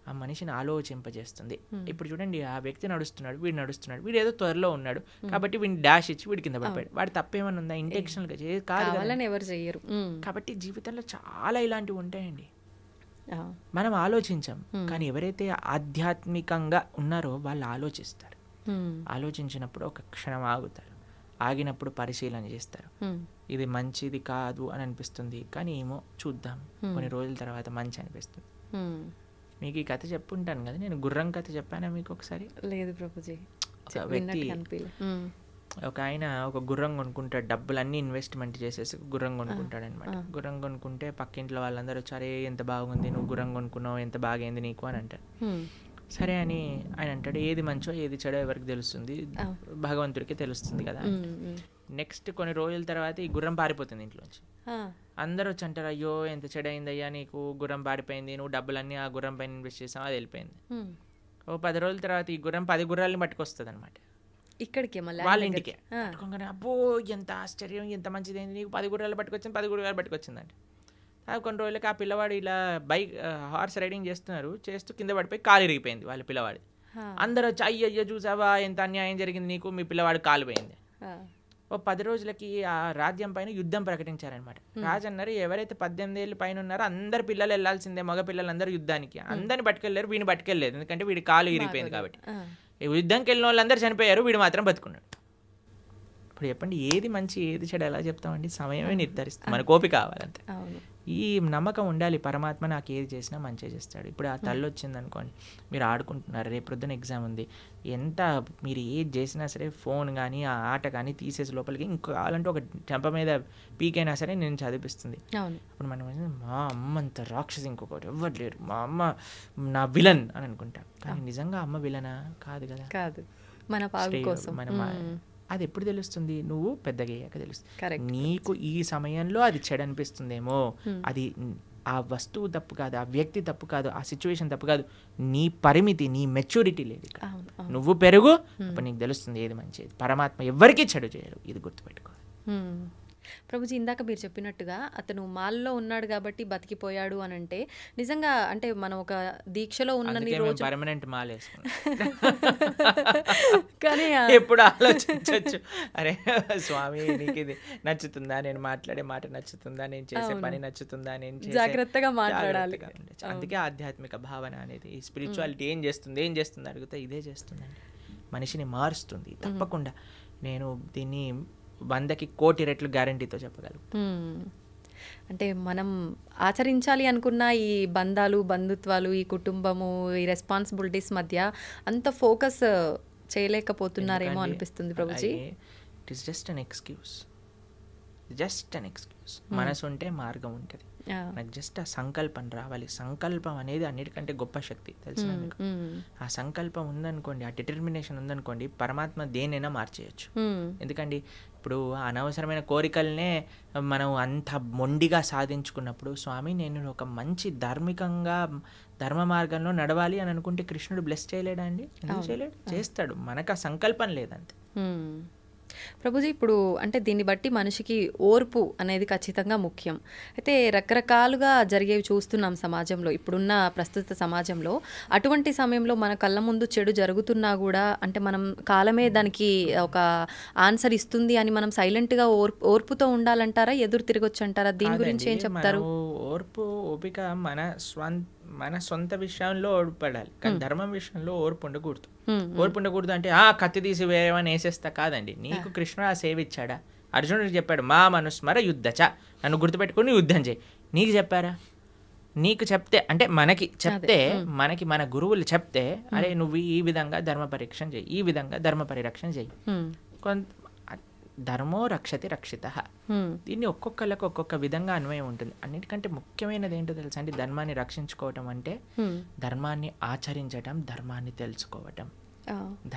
ఆ మనిషిని ఆలోచింపజేస్తుంది. ఇప్పుడు చూడండి, ఆ వ్యక్తి నడుస్తున్నాడు, వీడు ఏదో త్వరలో ఉన్నాడు కాబట్టి వీడిని డాష్ ఇచ్చి వీడి కింద పడిపోయాడు. వాడి తప్పేమన్నా ఉందా? ఇంటెన్షనల్గా కాదు, ఎవరు చేయరు. కాబట్టి జీవితంలో చాలా ఇలాంటివి ఉంటాయండి. మనం ఆలోచించాం, కానీ ఎవరైతే ఆధ్యాత్మికంగా ఉన్నారో వాళ్ళు ఆలోచిస్తారు. ఆలోచించినప్పుడు ఒక క్షణం ఆగుతారు, ఆగినప్పుడు పరిశీలన చేస్తారు. ఇది మంచిది కాదు అని అనిపిస్తుంది, కానీ ఏమో చూద్దాం, కొన్ని రోజుల తర్వాత మంచి అనిపిస్తుంది. మీకు ఈ కథ చెప్పుంటాను కదా, నేను గుర్రం కథ చెప్పానా మీకు ఒకసారి? లేదు ప్రభుజీ. ఒక వ్యక్తి, ఒక ఆయన ఒక గుర్రం కొనుక్కుంటాడు, డబ్బులన్నీ ఇన్వెస్ట్మెంట్ చేసేసి గుర్రం కొనుక్కుంటాడు అనమాట. గుర్రం కొనుక్కుంటే పక్కింట్లో వాళ్ళందరూ వచ్చారే ఎంత బాగుంది, నువ్వు గుర్రం కొనుక్కున్నావు, ఎంత బాగైంది నీకు అని అంటారు. సరే అని ఆయన అంటాడు, ఏది మంచో ఏది చెడో ఎవరికి తెలుస్తుంది, భగవంతుడికి తెలుస్తుంది కదా. నెక్స్ట్ కొన్ని రోజుల తర్వాత ఈ గుర్రం పారిపోతుంది ఇంట్లోంచి. అందరూ వచ్చి అంటారు, అయ్యో ఎంత చెడైందయ్యా నీకు, గుర్రం పారిపోయింది, నువ్వు డబ్బులన్నీ ఆ గుర్రం పైన ఇన్వెస్ట్ చేసావు, అది వెళ్ళిపోయింది. ఓ 10 రోజుల తర్వాత ఈ గుర్రం 10 గుర్రాలని పట్టుకొస్తుంది అనమాట ఇక్కడికి, వాళ్ళ ఇంటికి. పట్టుకోగానే అబ్బో ఎంత ఆశ్చర్యం, ఎంత మంచిదైంది నీకు, 10 గుర్రాలు పట్టుకొచ్చింది, 10 గుర్రాలు పట్టుకొచ్చిందంటే. కొన్ని రోజులకి ఆ పిల్లవాడు ఇలా హార్స్ రైడింగ్ చేస్తూ కింద పడిపోయి కాలు ఇరిగిపోయింది వాళ్ళ పిల్లవాడి. అందరూ వచ్చి అయ్యో చూసావా ఎంత అన్యాయం జరిగింది నీకు, మీ పిల్లవాడు కాలు పోయింది. ఓ 10 రోజులకి ఆ రాజ్యం పైన యుద్ధం ప్రకటించారనమాట. రాజు అన్నారు, ఎవరైతే 18 ఏళ్ళు పైన ఉన్నారో అందరు పిల్లలు వెళ్లాల్సిందే, మగ పిల్లలందరూ యుద్ధానికి. అందరిని పట్టుకెళ్ళారు, వీడిని పట్టుకెళ్ళలేదు, ఎందుకంటే వీడి కాలు ఇరిగిపోయింది కాబట్టి. యుద్ధంకి వెళ్ళిన వాళ్ళందరూ చనిపోయారు, వీడు మాత్రం బతుకున్నాడు. ఇప్పుడు చెప్పండి, ఏది మంచి ఏది చెడు ఎలా చెప్తామండి? సమయమే నిర్ధారిస్తుంది, మన కోపిక కావాలంతే. ఈ నమ్మకం ఉండాలి, పరమాత్మ నాకు ఏది చేసినా మంచిగా చేస్తాడు. ఇప్పుడు ఆ తల్లి వచ్చింది అనుకోండి, మీరు ఆడుకుంటున్నారు, రేపు ప్రొద్దున ఎగ్జామ్ ఉంది, ఎంత మీరు ఏది చేసినా సరే ఫోన్ కానీ ఆ ఆట కానీ తీసేసి లోపలికి ఇంకో కావాలంటే ఒక చెంప మీద పీకైనా సరే నేను చదివిస్తుంది. ఇప్పుడు మనం మా అమ్మ అంత రాక్షసి ఇంకొకటి ఎవ్వరు లేరు, మా అమ్మ నా విలన్ అని అనుకుంటాం. కానీ నిజంగా అమ్మ విలనా? కాదు కదా, కాదు, మన పాలు కోసం. అది ఎప్పుడు తెలుస్తుంది? నువ్వు పెద్దగా అయ్యాక తెలుస్తుంది. నీకు ఈ సమయంలో అది చెడు అనిపిస్తుందేమో, అది ఆ వస్తువు తప్పు కాదు, ఆ వ్యక్తి తప్పు కాదు, ఆ సిచ్యువేషన్ తప్పు కాదు, నీ పరిమితి, నీ మెచ్యూరిటీ లేదు. నువ్వు పెరుగు, అప్పుడు నీకు తెలుస్తుంది ఏది మంచిది. పరమాత్మ ఎవరికీ చెడు చేయడు, ఇది గుర్తుపెట్టుకో. ప్రభుజీ, ఇందాక మీరు చెప్పినట్టుగా అతను మాల్లో ఉన్నాడు కాబట్టి బతికిపోయాడు అని అంటే, నిజంగా అంటే మనం ఒక దీక్షలో ఉన్నన్ని రోజు పర్మనెంట్ మాల కానీ ఎప్పుడు ఆలోచించవచ్చు, అరే స్వామి నీకు ఇది నచ్చుతుందా, నేను మాట్లాడే మాట నచ్చుతుందా, నేను చేసే పని నచ్చుతుందా, నేను జాగ్రత్తగా మాట్లాడాలి. అందుకే ఆధ్యాత్మిక భావన అనేది, ఈ స్పిరిచువాలిటీ ఏం చేస్తుంది అడిగితే ఇదే చేస్తుందండి, మనిషిని మారుస్తుంది తప్పకుండా. నేను దీన్ని 100కి 1,000,000 రెట్లు గ్యారంటీతో చెప్పగలను. అంటే మనం ఆచరించాలి అనుకున్న ఈ బంధాలు, బంధుత్వాలు, ఈ కుటుంబము, ఈ రెస్పాన్సిబిలిటీస్ మధ్య అంత ఫోకస్ చేయలేకపోతున్నారేమో అనిపిస్తుంది Prabhuji. It is just an excuse. మనసు ఉంటే మార్గం ఉంటుంది. నాకు జస్ట్ ఆ సంకల్పం రావాలి. సంకల్పం అనేది అన్నిటికంటే గొప్ప శక్తి, తెలుసా మీకు? ఆ సంకల్పం ఉందనుకోండి, ఆ డిటర్మినేషన్ ఉందనుకోండి, పరమాత్మ దేనైనా మార్చేయచ్చు. ఎందుకండి ఇప్పుడు అనవసరమైన కోరికలనే మనం అంత మొండిగా సాధించుకున్నప్పుడు, స్వామి నేను ఒక మంచి ధార్మికంగా ధర్మ మార్గంలో నడవాలి అని అనుకుంటే కృష్ణుడు బ్లెస్ చేయలేడా అండి? ఎందుకు చేయలేడు? చేస్తాడు. మనకు ఆ సంకల్పం లేదంతే. ప్రభుజీ, ఇప్పుడు అంటే దీన్ని బట్టి మనిషికి ఓర్పు అనేది ఖచ్చితంగా ముఖ్యం. అయితే రకరకాలుగా జరిగేవి చూస్తున్నాం సమాజంలో, ఇప్పుడున్న ప్రస్తుత సమాజంలో. అటువంటి సమయంలో మన కళ్ళ ముందు చెడు జరుగుతున్నా కూడా, అంటే మనం కాలమే దానికి ఒక ఆన్సర్ ఇస్తుంది అని మనం సైలెంట్గా ఓర్పుతో ఉండాలంటారా, ఎదురు తిరగొచ్చు అంటారా? దీని గురించి ఏం చెప్తారు? ఓర్పు, ఓపిక మన సొంత విషయంలో ఓడిపడాలి, కానీ ధర్మం విషయంలో ఓర్పు ఉండకూడదు. ఓర్పు ఉండకూడదు అంటే కత్తి తీసి వేరేమని వేసేస్తా కాదండి. నీకు కృష్ణుడు ఆ సేవ ఇచ్చాడా? అర్జునుడికి చెప్పాడు, మా మనుస్మర యుద్ధచ, నన్ను గుర్తుపెట్టుకుని యుద్ధం చేయి. నీకు చెప్పారా? నీకు చెప్తే, అంటే మనకి చెప్తే, మనకి మన గురువులు చెప్తే, అరే నువ్వు ఈ విధంగా ధర్మ పరీక్షణ చేయి, ఈ విధంగా ధర్మ పరిరక్షణ చేయి. ధర్మో రక్షతి రక్షిత. దీన్ని ఒక్కొక్కళ్ళకి ఒక్కొక్క విధంగా అన్వయం ఉంటుంది. అన్నిటికంటే ముఖ్యమైనది ఏంటో తెలుసా అండి? ధర్మాన్ని రక్షించుకోవటం అంటే ధర్మాన్ని ఆచరించటం, ధర్మాన్ని తెలుసుకోవటం,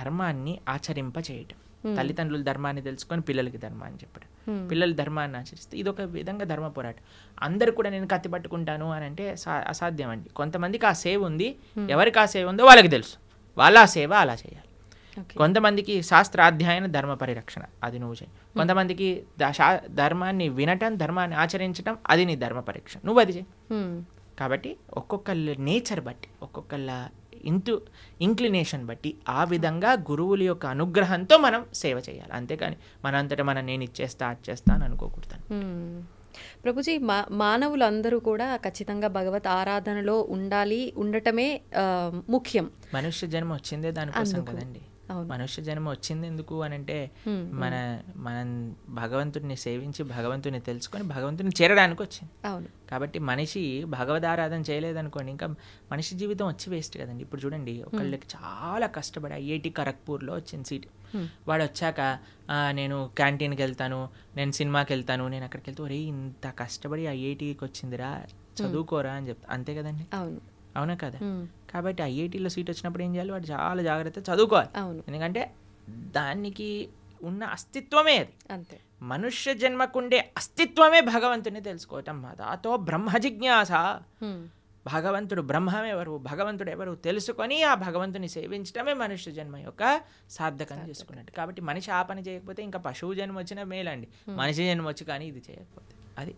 ధర్మాన్ని ఆచరింప చేయటం. తల్లిదండ్రులు ధర్మాన్ని తెలుసుకొని పిల్లలకి ధర్మాన్ని చెప్పడం, పిల్లలు ధర్మాన్ని ఆచరిస్తే ఇదొక విధంగా ధర్మ పోరాటం. అందరు కూడా నేను కత్తి పట్టుకుంటాను అని అంటే అసాధ్యం అండి. కొంతమందికి ఆ సేవ ఉంది, ఎవరికి ఆ సేవ ఉందో వాళ్ళకి తెలుసు, వాళ్ళ ఆ సేవ అలా చేయాలి. కొంతమందికి శాస్త్రాధ్యాయన ధర్మ పరిరక్షణ, అది నువ్వు చేయి. కొంతమందికి ధర్మాన్ని వినటం, ధర్మాన్ని ఆచరించడం, అది నీ ధర్మ పరీక్ష, నువ్వు అది చేయి. కాబట్టి ఒక్కొక్కళ్ళ నేచర్ బట్టి, ఒక్కొక్కళ్ళ ఇంక్లినేషన్ బట్టి ఆ విధంగా గురువుల యొక్క అనుగ్రహంతో మనం సేవ చేయాలి. అంతేకాని మనంతటా నేను ఇచ్చేస్తా అది చేస్తా అని అనుకోకూడదు. ప్రభుజీ, మానవులందరూ కూడా ఖచ్చితంగా భగవత్ ఆరాధనలో ఉండటమే ముఖ్యం. మనుష్య జన్మ వచ్చిందే దానికోసం కదండి. మనుష్య జన్మ వచ్చింది ఎందుకు అని అంటే మనం భగవంతుడిని సేవించి, భగవంతుని తెలుసుకొని, భగవంతుని చేరడానికి వచ్చింది. కాబట్టి మనిషి భగవదారాధన చేయలేదనుకోండి, ఇంకా మనిషి జీవితం వచ్చి వేస్ట్ కదండి. ఇప్పుడు చూడండి, ఒకళ్ళకి చాలా కష్టపడి IIT ఖరగ్పూర్లో వచ్చింది సీట్. వాడు వచ్చాక నేను క్యాంటీన్కి వెళ్తాను, నేను సినిమాకి వెళ్తాను, నేను అక్కడికి వెళ్తే ఒరే ఇంత కష్టపడి IITకి వచ్చిందిరా, చదువుకోరా అని చెప్తా. అంతే కదండి, అవునా కదా? కాబట్టి IITలో సీట్ వచ్చినప్పుడు ఏం చేయాలి? వాడు చాలా జాగ్రత్త చదువుకోవాలి. ఎందుకంటే దానికి ఉన్న అస్తిత్వమే అది. అంతే, మనుష్య జన్మకుండే అస్తిత్వమే భగవంతుని తెలుసుకోవటం. దాతో బ్రహ్మ జిజ్ఞాస. భగవంతుడు బ్రహ్మమెవరు, భగవంతుడు ఎవరు తెలుసుకొని ఆ భగవంతుని సేవించడమే మనుష్య జన్మ యొక్క సార్థకం చేసుకున్నట్టు. కాబట్టి మనిషి ఆ పని చేయకపోతే ఇంకా పశువు జన్మ వచ్చినా మేలండి, మనిషి జన్మ వచ్చి కానీ ఇది చేయకపోతే అది.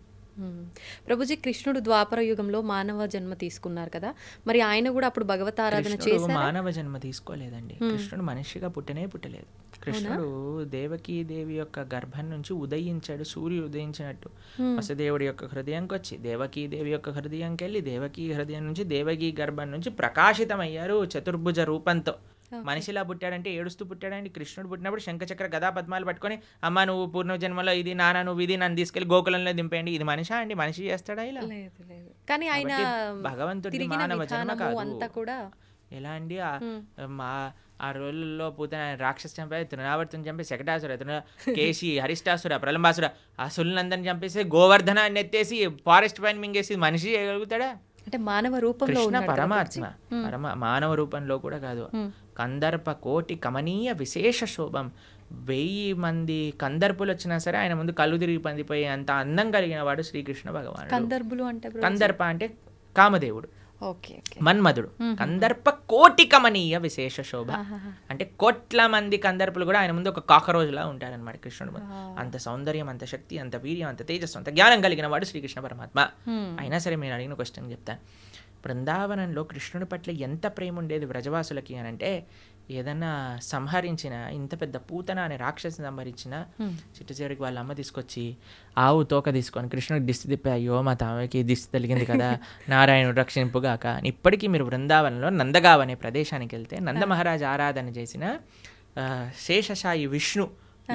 ప్రభుజీ, కృష్ణుడు ద్వాపర యుగంలో మానవ జన్మ తీసుకున్నారు కదా, మరి ఆయన కూడా అప్పుడు భగవతారాధన చేశారు? మానవ జన్మ తీసుకోలేదండి. కృష్ణుడు మనిషిగా పుట్టలేదు. కృష్ణుడు దేవకీ దేవి యొక్క గర్భం నుంచి ఉదయించాడు, సూర్యుడు ఉదయించినట్టు. వసుదేవుడి యొక్క హృదయంకి వచ్చి దేవకీ దేవి యొక్క హృదయంకి వెళ్ళి, దేవకీ హృదయం నుంచి దేవకీ గర్భం నుంచి ప్రకాశితమయ్యారు చతుర్భుజ రూపంతో. మనిషిలా పుట్టాడంటే ఏడుస్తూ పుట్టాడండి. కృష్ణుడు పుట్టినప్పుడు శంఖచక్ర గదా పద్మాలు పట్టుకొని, అమ్మ నువ్వు పూర్వజన్మలో ఇది, నాన్న నువ్వు ఇది, నన్ను తీసుకెళ్లి గోకులంలో దింపేయండి. ఇది మనిషా అండి? మనిషి చేస్తాడా ఇలా? కానీ ఆయన భగవంతుడి మానవ జన్మ కాదు. ఎలా అండి? ఆ రోజుల్లో పూతన రాక్షసు చంపే, తృణావర్తిని చంపే, శకటాసుర, కేశి, హరిష్టాసుర, ప్రలంబాసుర, ఆ సుల్లందరిని చంపేసి గోవర్ధనాన్ని ఎత్తేసి ఫారెస్ట్ పైన మింగేసి మనిషి చేయగలుగుతాడా? అంటే మానవ రూపంలో కృష్ణ పరమాత్మ, మానవ రూపంలో కూడా కాదు. కందర్ప కోటి కమనీయ విశేష శోభం. 1000 మంది కందర్పులు వచ్చినా సరే ఆయన ముందు కళ్ళు తిరిగి పందిపోయి అంత అందం కలిగిన వాడు శ్రీకృష్ణ భగవానుడు. కందర్పులు అంటే, కందర్ప అంటే కామదేవుడు, మన్మధుడు. కందర్ప కోటి కమనీయ విశేష శోభ అంటే కోట్ల మంది కందర్పులు కూడా ఆయన ముందు ఒక కాకరోజులా ఉంటారనమాట కృష్ణుడు ముందు. అంత సౌందర్యం, అంత శక్తి, అంత వీర్యం, అంత తేజస్సు, అంత జ్ఞానం కలిగిన వాడు శ్రీకృష్ణ పరమాత్మ. అయినా సరే మీరు అడిగిన క్వశ్చన్ చెప్తాను. బృందావనంలో కృష్ణుడి పట్ల ఎంత ప్రేమ ఉండేది వ్రజవాసులకి అని అంటే, ఏదన్నా సంహరించిన, ఇంత పెద్ద పూతన అనే రాక్షసిని సంహరించిన చిట్ట చివరికి వాళ్ళ అమ్మ తీసుకొచ్చి ఆవు తోక తీసుకొని కృష్ణుడికి దిష్టి తిప్పి, అయ్యో మా తామకి దిష్టి తగిలింది కదా, నారాయణుడు రక్షింపుగాక అని. ఇప్పటికీ మీరు బృందావనంలో నందగావ్ అనే ప్రదేశానికి వెళ్తే నంద మహారాజ్ ఆరాధన చేసిన శేషశాయి విష్ణు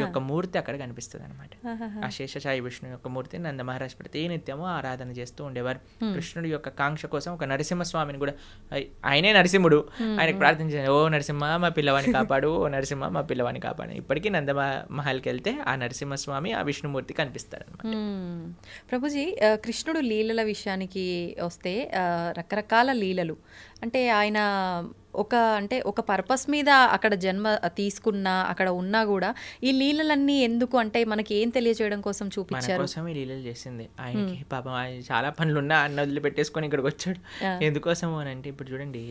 యొక్క మూర్తి అక్కడ కనిపిస్తుంది అనమాట. ఆ శేషశాయి విష్ణు యొక్క మూర్తిని నంద మహారాజ్ ప్రతినిత్యము ఆరాధన చేస్తూ ఉండేవారు. కృష్ణుడి యొక్క కాంక్ష కోసం ఒక నరసింహస్వామిని కూడా, ఆయనే నరసింహుడు, ఆయనకు ప్రార్థన చేశారు, ఓ నరసింహ మా పిల్లవాడిని కాపాడు, ఓ నరసింహ మా పిల్లవాడిని కాపాడు. ఇప్పటికీ నంద మహల్కి వెళ్తే ఆ నరసింహస్వామి, ఆ విష్ణుమూర్తి కనిపిస్తారు అనమాట. ప్రభుజీ, కృష్ణుడు లీలల విషయానికి వస్తే రకరకాల లీలలు, అంటే ఆయన ఒక పర్పస్ మీద అక్కడ జన్మ తీసుకున్నా, అక్కడ ఉన్నా కూడా ఈ లీలలన్నీ ఎందుకు, అంటే మనకి ఏం తెలియజేయడం కోసం చూపించారు? మన కోసం ఈ లీలలు చేసింది. ఆయనకి పాపం చాలా పనులున్నా అన్న వదిలిపెట్టేసుకొని ఇక్కడికి వచ్చాడు. ఎందుకోసము అని అంటే, ఇప్పుడు చూడండి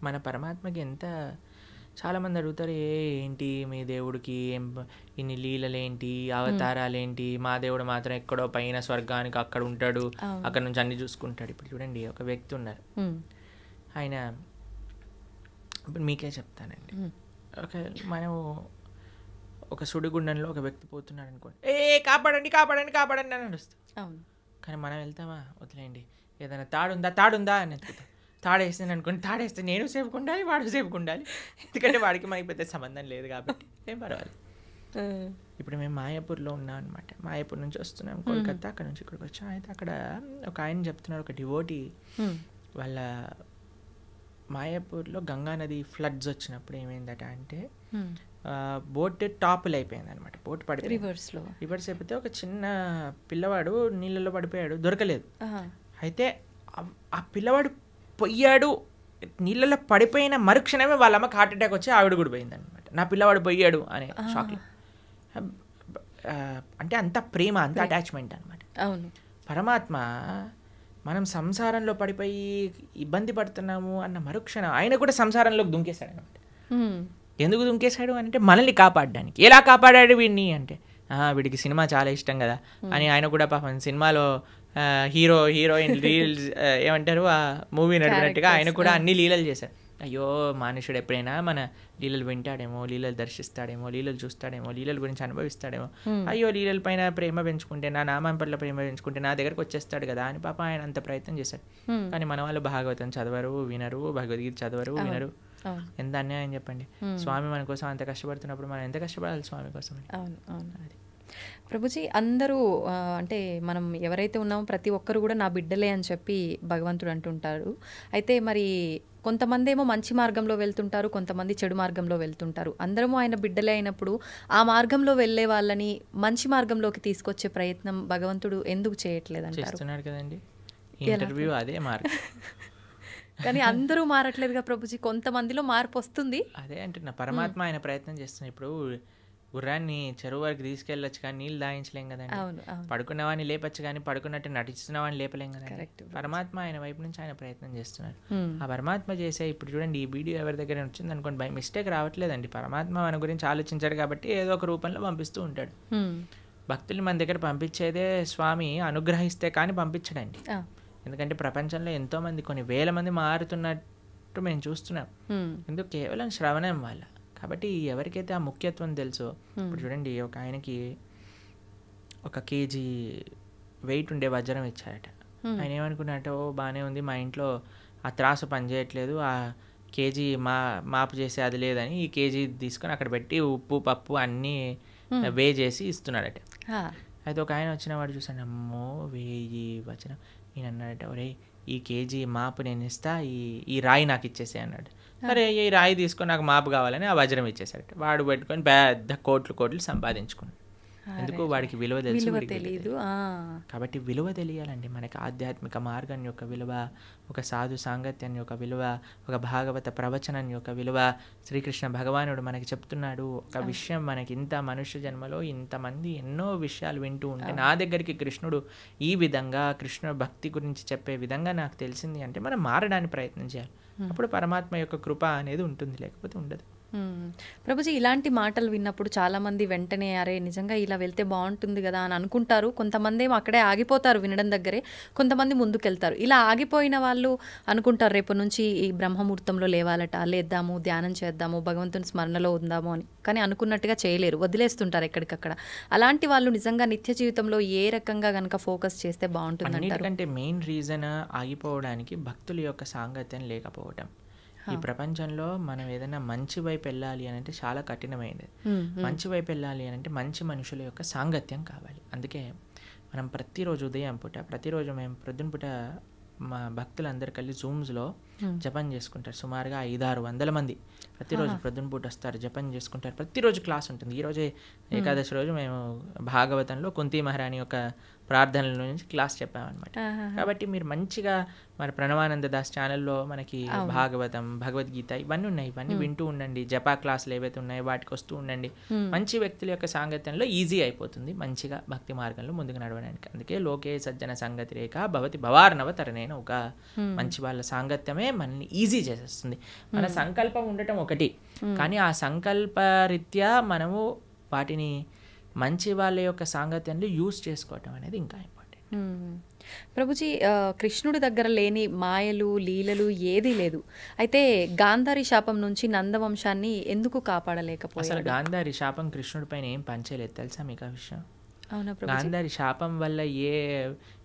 మన పరమాత్మకి ఎంత, చాలామంది అడుగుతారు, ఏంటి మీ దేవుడికి ఇన్ని లీలలేంటి, అవతారాలేంటి, మా దేవుడు మాత్రం ఎక్కడో పైన స్వర్గానికి అక్కడ ఉంటాడు, అక్కడ నుంచి అన్ని చూసుకుంటాడు. ఇప్పుడు చూడండి ఒక వ్యక్తి ఉన్నారు, ఆయన ఇప్పుడు మీకే చెప్తానండి, మనం ఒక సుడిగుండంలో ఒక వ్యక్తి పోతున్నాడు అనుకోండి, కాపాడండి కాపాడండి కాపాడండి అని నడుస్తాం. కానీ మనం వెళ్తామా, వదిలేయండి, ఏదైనా తాడుందా అని ఎత్తుకుతాం. తాడేస్తాను అనుకోండి, తాడేస్తే నేను సేఫ్గా ఉండాలి, వాడు సేఫ్గా ఉండాలి, ఎందుకంటే వాడికి మనకి పెద్ద సంబంధం లేదు కాబట్టి ఏం పర్వాలేదు. ఇప్పుడు మేము మాయాపూర్లో ఉన్నాం అనమాట. మాయాపూర్ నుంచి వస్తున్నాం కోల్కతా, అక్కడ నుంచి ఇక్కడికి వచ్చాం. అయితే అక్కడ ఒక ఆయన చెప్తున్నారు, ఒక డివోటీ వాళ్ళ మాయాపూర్లో గంగా నది ఫ్లడ్స్ వచ్చినప్పుడు ఏమైందట అంటే బోట్ టాపులు అయిపోయింది అనమాట. బోట్ పడిపోయి రివర్స్ అయిపోతే ఒక చిన్న పిల్లవాడు నీళ్ళలో పడిపోయాడు, దొరకలేదు. అయితే ఆ పిల్లవాడు పొయ్యాడు, నీళ్ళలో పడిపోయిన మరుక్షణమే వాళ్ళ అమ్మకి హార్ట్ అటాక్ వచ్చి ఆవిడ కూడా పోయింది అనమాట. నా పిల్లవాడు పోయాడు అనే షాక్లో. అంటే అంత ప్రేమ, అంత అటాచ్మెంట్ అనమాట. అవును, పరమాత్మ మనం సంసారంలో పడిపోయి ఇబ్బంది పడుతున్నాము అన్న మరుక్షణం ఆయన కూడా సంసారంలోకి దుంకేశాడు అనమాట. ఎందుకు దుంకేశాడు అంటే మనల్ని కాపాడడానికి. ఎలా కాపాడాడు వీడిని అంటే, వీడికి సినిమా చాలా ఇష్టం కదా అని ఆయన కూడా పాపం సినిమాలో హీరోయిన్ రీల్స్ ఏమంటారు ఆ మూవీ నడిపినట్టుగా ఆయన కూడా అన్ని లీలలు చేశాడు. అయ్యో మనుషుడు ఎప్పుడైనా మన లీలలు వింటాడేమో, లీలలు దర్శిస్తాడేమో, లీలలు చూస్తాడేమో, లీలల గురించి అనుభవిస్తాడేమో, అయ్యో లీలల పైన ప్రేమ పెంచుకుంటే, నా నామం పట్ల ప్రేమ పెంచుకుంటే నా దగ్గరకు వచ్చేస్తాడు కదా అని పాప ఆయన అంత ప్రయత్నం చేశాడు. కానీ మన వాళ్ళు భాగవతం చదవరు, వినరు, భగవద్గీత చదవరు, వినరు. ఎంత అన్యాయం చెప్పండి. స్వామి మన కోసం అంత కష్టపడుతున్నప్పుడు మనం ఎంత కష్టపడాలి స్వామి కోసం? అది ప్రభుజీ, అందరూ అంటే మనం ఎవరైతే ఉన్నామో ప్రతి ఒక్కరు కూడా నా బిడ్డలే అని చెప్పి భగవంతుడు అంటుంటారు. అయితే మరి కొంతమంది ఏమో మంచి మార్గంలో వెళ్తుంటారు, కొంతమంది చెడు మార్గంలో వెళ్తుంటారు. అందరము ఆయన బిడ్డలే అయినప్పుడు ఆ మార్గంలో వెళ్ళే వాళ్ళని మంచి మార్గంలోకి తీసుకొచ్చే ప్రయత్నం భగవంతుడు ఎందుకు చేయట్లేదు అంటారు? చేస్తున్నాడు కదండి, ఇంటర్వ్యూ అదే మార్గం. కానీ అందరూ మారట్లేదుగా ప్రభుజీ, కొంతమందిలో మార్పు వస్తుంది. అదే అంటున్నా, పరమాత్మ ఆయన ప్రయత్నం చేస్తున్నాడు. ఇప్పుడు గుర్రాన్ని చెరువు వరకు తీసుకెళ్ళొచ్చు కానీ నీళ్ళు దాయించలేం కదండి. పడుకున్నవాడిని లేపచ్చు కానీ పడుకున్నట్టు నటిస్తున్నవాడిని లేపలేం కదండి. పరమాత్మ ఆయన వైపు నుంచి ఆయన ప్రయత్నం చేస్తున్నారు. ఆ పరమాత్మ చేసే, ఇప్పుడు చూడండి ఈ వీడియో ఎవరి దగ్గర వచ్చింది అనుకోండి, బై మిస్టేక్ రావట్లేదండి. పరమాత్మ మన గురించి ఆలోచించాడు కాబట్టి ఏదో ఒక రూపంలో పంపిస్తూ ఉంటాడు. భక్తుల్ని మన దగ్గర పంపించేదే స్వామి అనుగ్రహిస్తే కానీ పంపించడండి. ఎందుకంటే ప్రపంచంలో ఎంతో మంది, కొన్ని వేల మంది మారుతున్నట్టు మేము చూస్తున్నాం. ఎందుకు? కేవలం శ్రవణం వల్ల. కాబట్టి ఎవరికైతే ఆ ముఖ్యత్వం తెలుసో, ఇప్పుడు చూడండి ఒక ఆయనకి 1 kg వెయిట్ ఉండే వజ్రం ఇచ్చారట. ఆయన ఏమనుకున్నట్టు, బాగానే ఉంది, మా ఇంట్లో ఆ త్రాసు పనిచేయట్లేదు, ఆ కేజీ మాపు చేసి అది లేదని ఈ కేజీ తీసుకొని అక్కడ పెట్టి ఉప్పు పప్పు అన్నీ వే చేసి ఇస్తున్నాడట. అయితే ఒక ఆయన వచ్చిన వాడు చూసాను, అమ్మో 1000 వజ్రం. ఈయన అన్నాడట, ఒరే ఈ కేజీ మాపు నేను ఇస్తా, ఈ రాయి నాకు ఇచ్చేసే అన్నాడు. సరే ఈ రాయి తీసుకొని నాకు మాపు కావాలని ఆ వజ్రం ఇచ్చేసాడట. వాడు పెట్టుకొని పెద్ద కోట్లు సంపాదించుకున్నాడు. ఎందుకు? వాడికి విలువ తెలియదు. కాబట్టి విలువ తెలియాలండి మనకి. ఆధ్యాత్మిక మార్గం యొక్క విలువ, ఒక సాధు సాంగత్యం యొక్క విలువ, ఒక భాగవత ప్రవచనం యొక్క విలువ. శ్రీకృష్ణ భగవానుడు మనకి చెప్తున్నాడు ఒక విషయం, మనకి ఇంత మనుష్య జన్మలో ఇంతమంది ఎన్నో విషయాలు వింటూ ఉంటే నా దగ్గరికి కృష్ణుడు ఈ విధంగా కృష్ణ భక్తి గురించి చెప్పే విధంగా నాకు తెలిసింది అంటే మనం మారడానికి ప్రయత్నం చేయాలి. అప్పుడు పరమాత్మ యొక్క కృప అనేది ఉంటుంది, లేకపోతే ఉండదు. ప్రభుజీ ఇలాంటి మాటలు విన్నప్పుడు చాలామంది వెంటనే అరే నిజంగా ఇలా వెళ్తే బాగుంటుంది కదా అని అనుకుంటారు. కొంతమంది ఏమో అక్కడే ఆగిపోతారు వినడం దగ్గరే, కొంతమంది ముందుకెళ్తారు. ఇలా ఆగిపోయిన వాళ్ళు అనుకుంటారు రేపు నుంచి ఈ బ్రహ్మముహూర్తంలో లేవాలట, లేద్దాము, ధ్యానం చేద్దాము, భగవంతుని స్మరణలో ఉందాము అని. కానీ అనుకున్నట్టుగా చేయలేరు, వదిలేస్తుంటారు ఎక్కడికక్కడ. అలాంటి వాళ్ళు నిజంగా నిత్య జీవితంలో ఏ రకంగా కనుక ఫోకస్ చేస్తే బాగుంటుంది అంటారు? అన్నిటికంటే మెయిన్ రీజన్ ఆగిపోవడానికి భక్తుల యొక్క సాంగత్యం లేకపోవటం. ఈ ప్రపంచంలో మనం ఏదైనా మంచి వైపు వెళ్ళాలి అని అంటే చాలా కఠినమైనది. మంచి వైపు వెళ్ళాలి అని అంటే మంచి మనుషుల యొక్క సాంగత్యం కావాలి. అందుకే మనం ప్రతిరోజు ఉదయం పూట, ప్రతిరోజు మేము ప్రొద్దున పూట మా భక్తులందరూ కలిసి జూమ్స్లో జపం చేసుకుంటారు. సుమారుగా 500-600 మంది ప్రతిరోజు ప్రొద్దున పూట వస్తారు, జపం చేసుకుంటారు. ప్రతిరోజు క్లాస్ ఉంటుంది. ఈరోజే ఏకాదశి రోజు మేము భాగవతంలో కుంతి మహారాణి యొక్క ప్రార్థనల నుంచి క్లాస్ చెప్పామన్నమాట. కాబట్టి మీరు మంచిగా మన ప్రణవానంద దాస్ ఛానల్లో మనకి భాగవతం, భగవద్గీత ఇవన్నీ ఉన్నాయి. ఇవన్నీ వింటూ ఉండండి. జపా క్లాసులు ఏవైతే ఉన్నాయో వాటికి వస్తూ ఉండండి. మంచి వ్యక్తుల యొక్క సాంగత్యంలో ఈజీ అయిపోతుంది మంచిగా భక్తి మార్గంలో ముందుకు నడవడానికి. అందుకే లోకే సజ్జన సంగతి రేఖ భవతి భవార్ణవ తరణేన, ఒక మంచి వాళ్ళ సాంగత్యమే మనల్ని ఈజీ చేసేస్తుంది. మన సంకల్పం ఉండటం ఒకటి, కానీ ఆ సంకల్ప రీత్యా మనము వాటిని మంచి వాళ్ళ యొక్క సాంగత్యాన్ని యూజ్ చేసుకోవటం అనేది ఇంకా ఇంపార్టెంట్. ప్రభుజీ, కృష్ణుడి దగ్గర లేని మాయలు, లీలలు ఏదీ లేదు. అయితే గాంధారి శాపం నుంచి నందవంశాన్ని ఎందుకు కాపాడలేకపోయారు? అసలు గాంధారి శాపం కృష్ణుడి పైన ఏం పంచలేదు, తెలుసా మీకు ఆ విషయం? అవునా ప్రభుజీ? గాంధారి శాపం వల్ల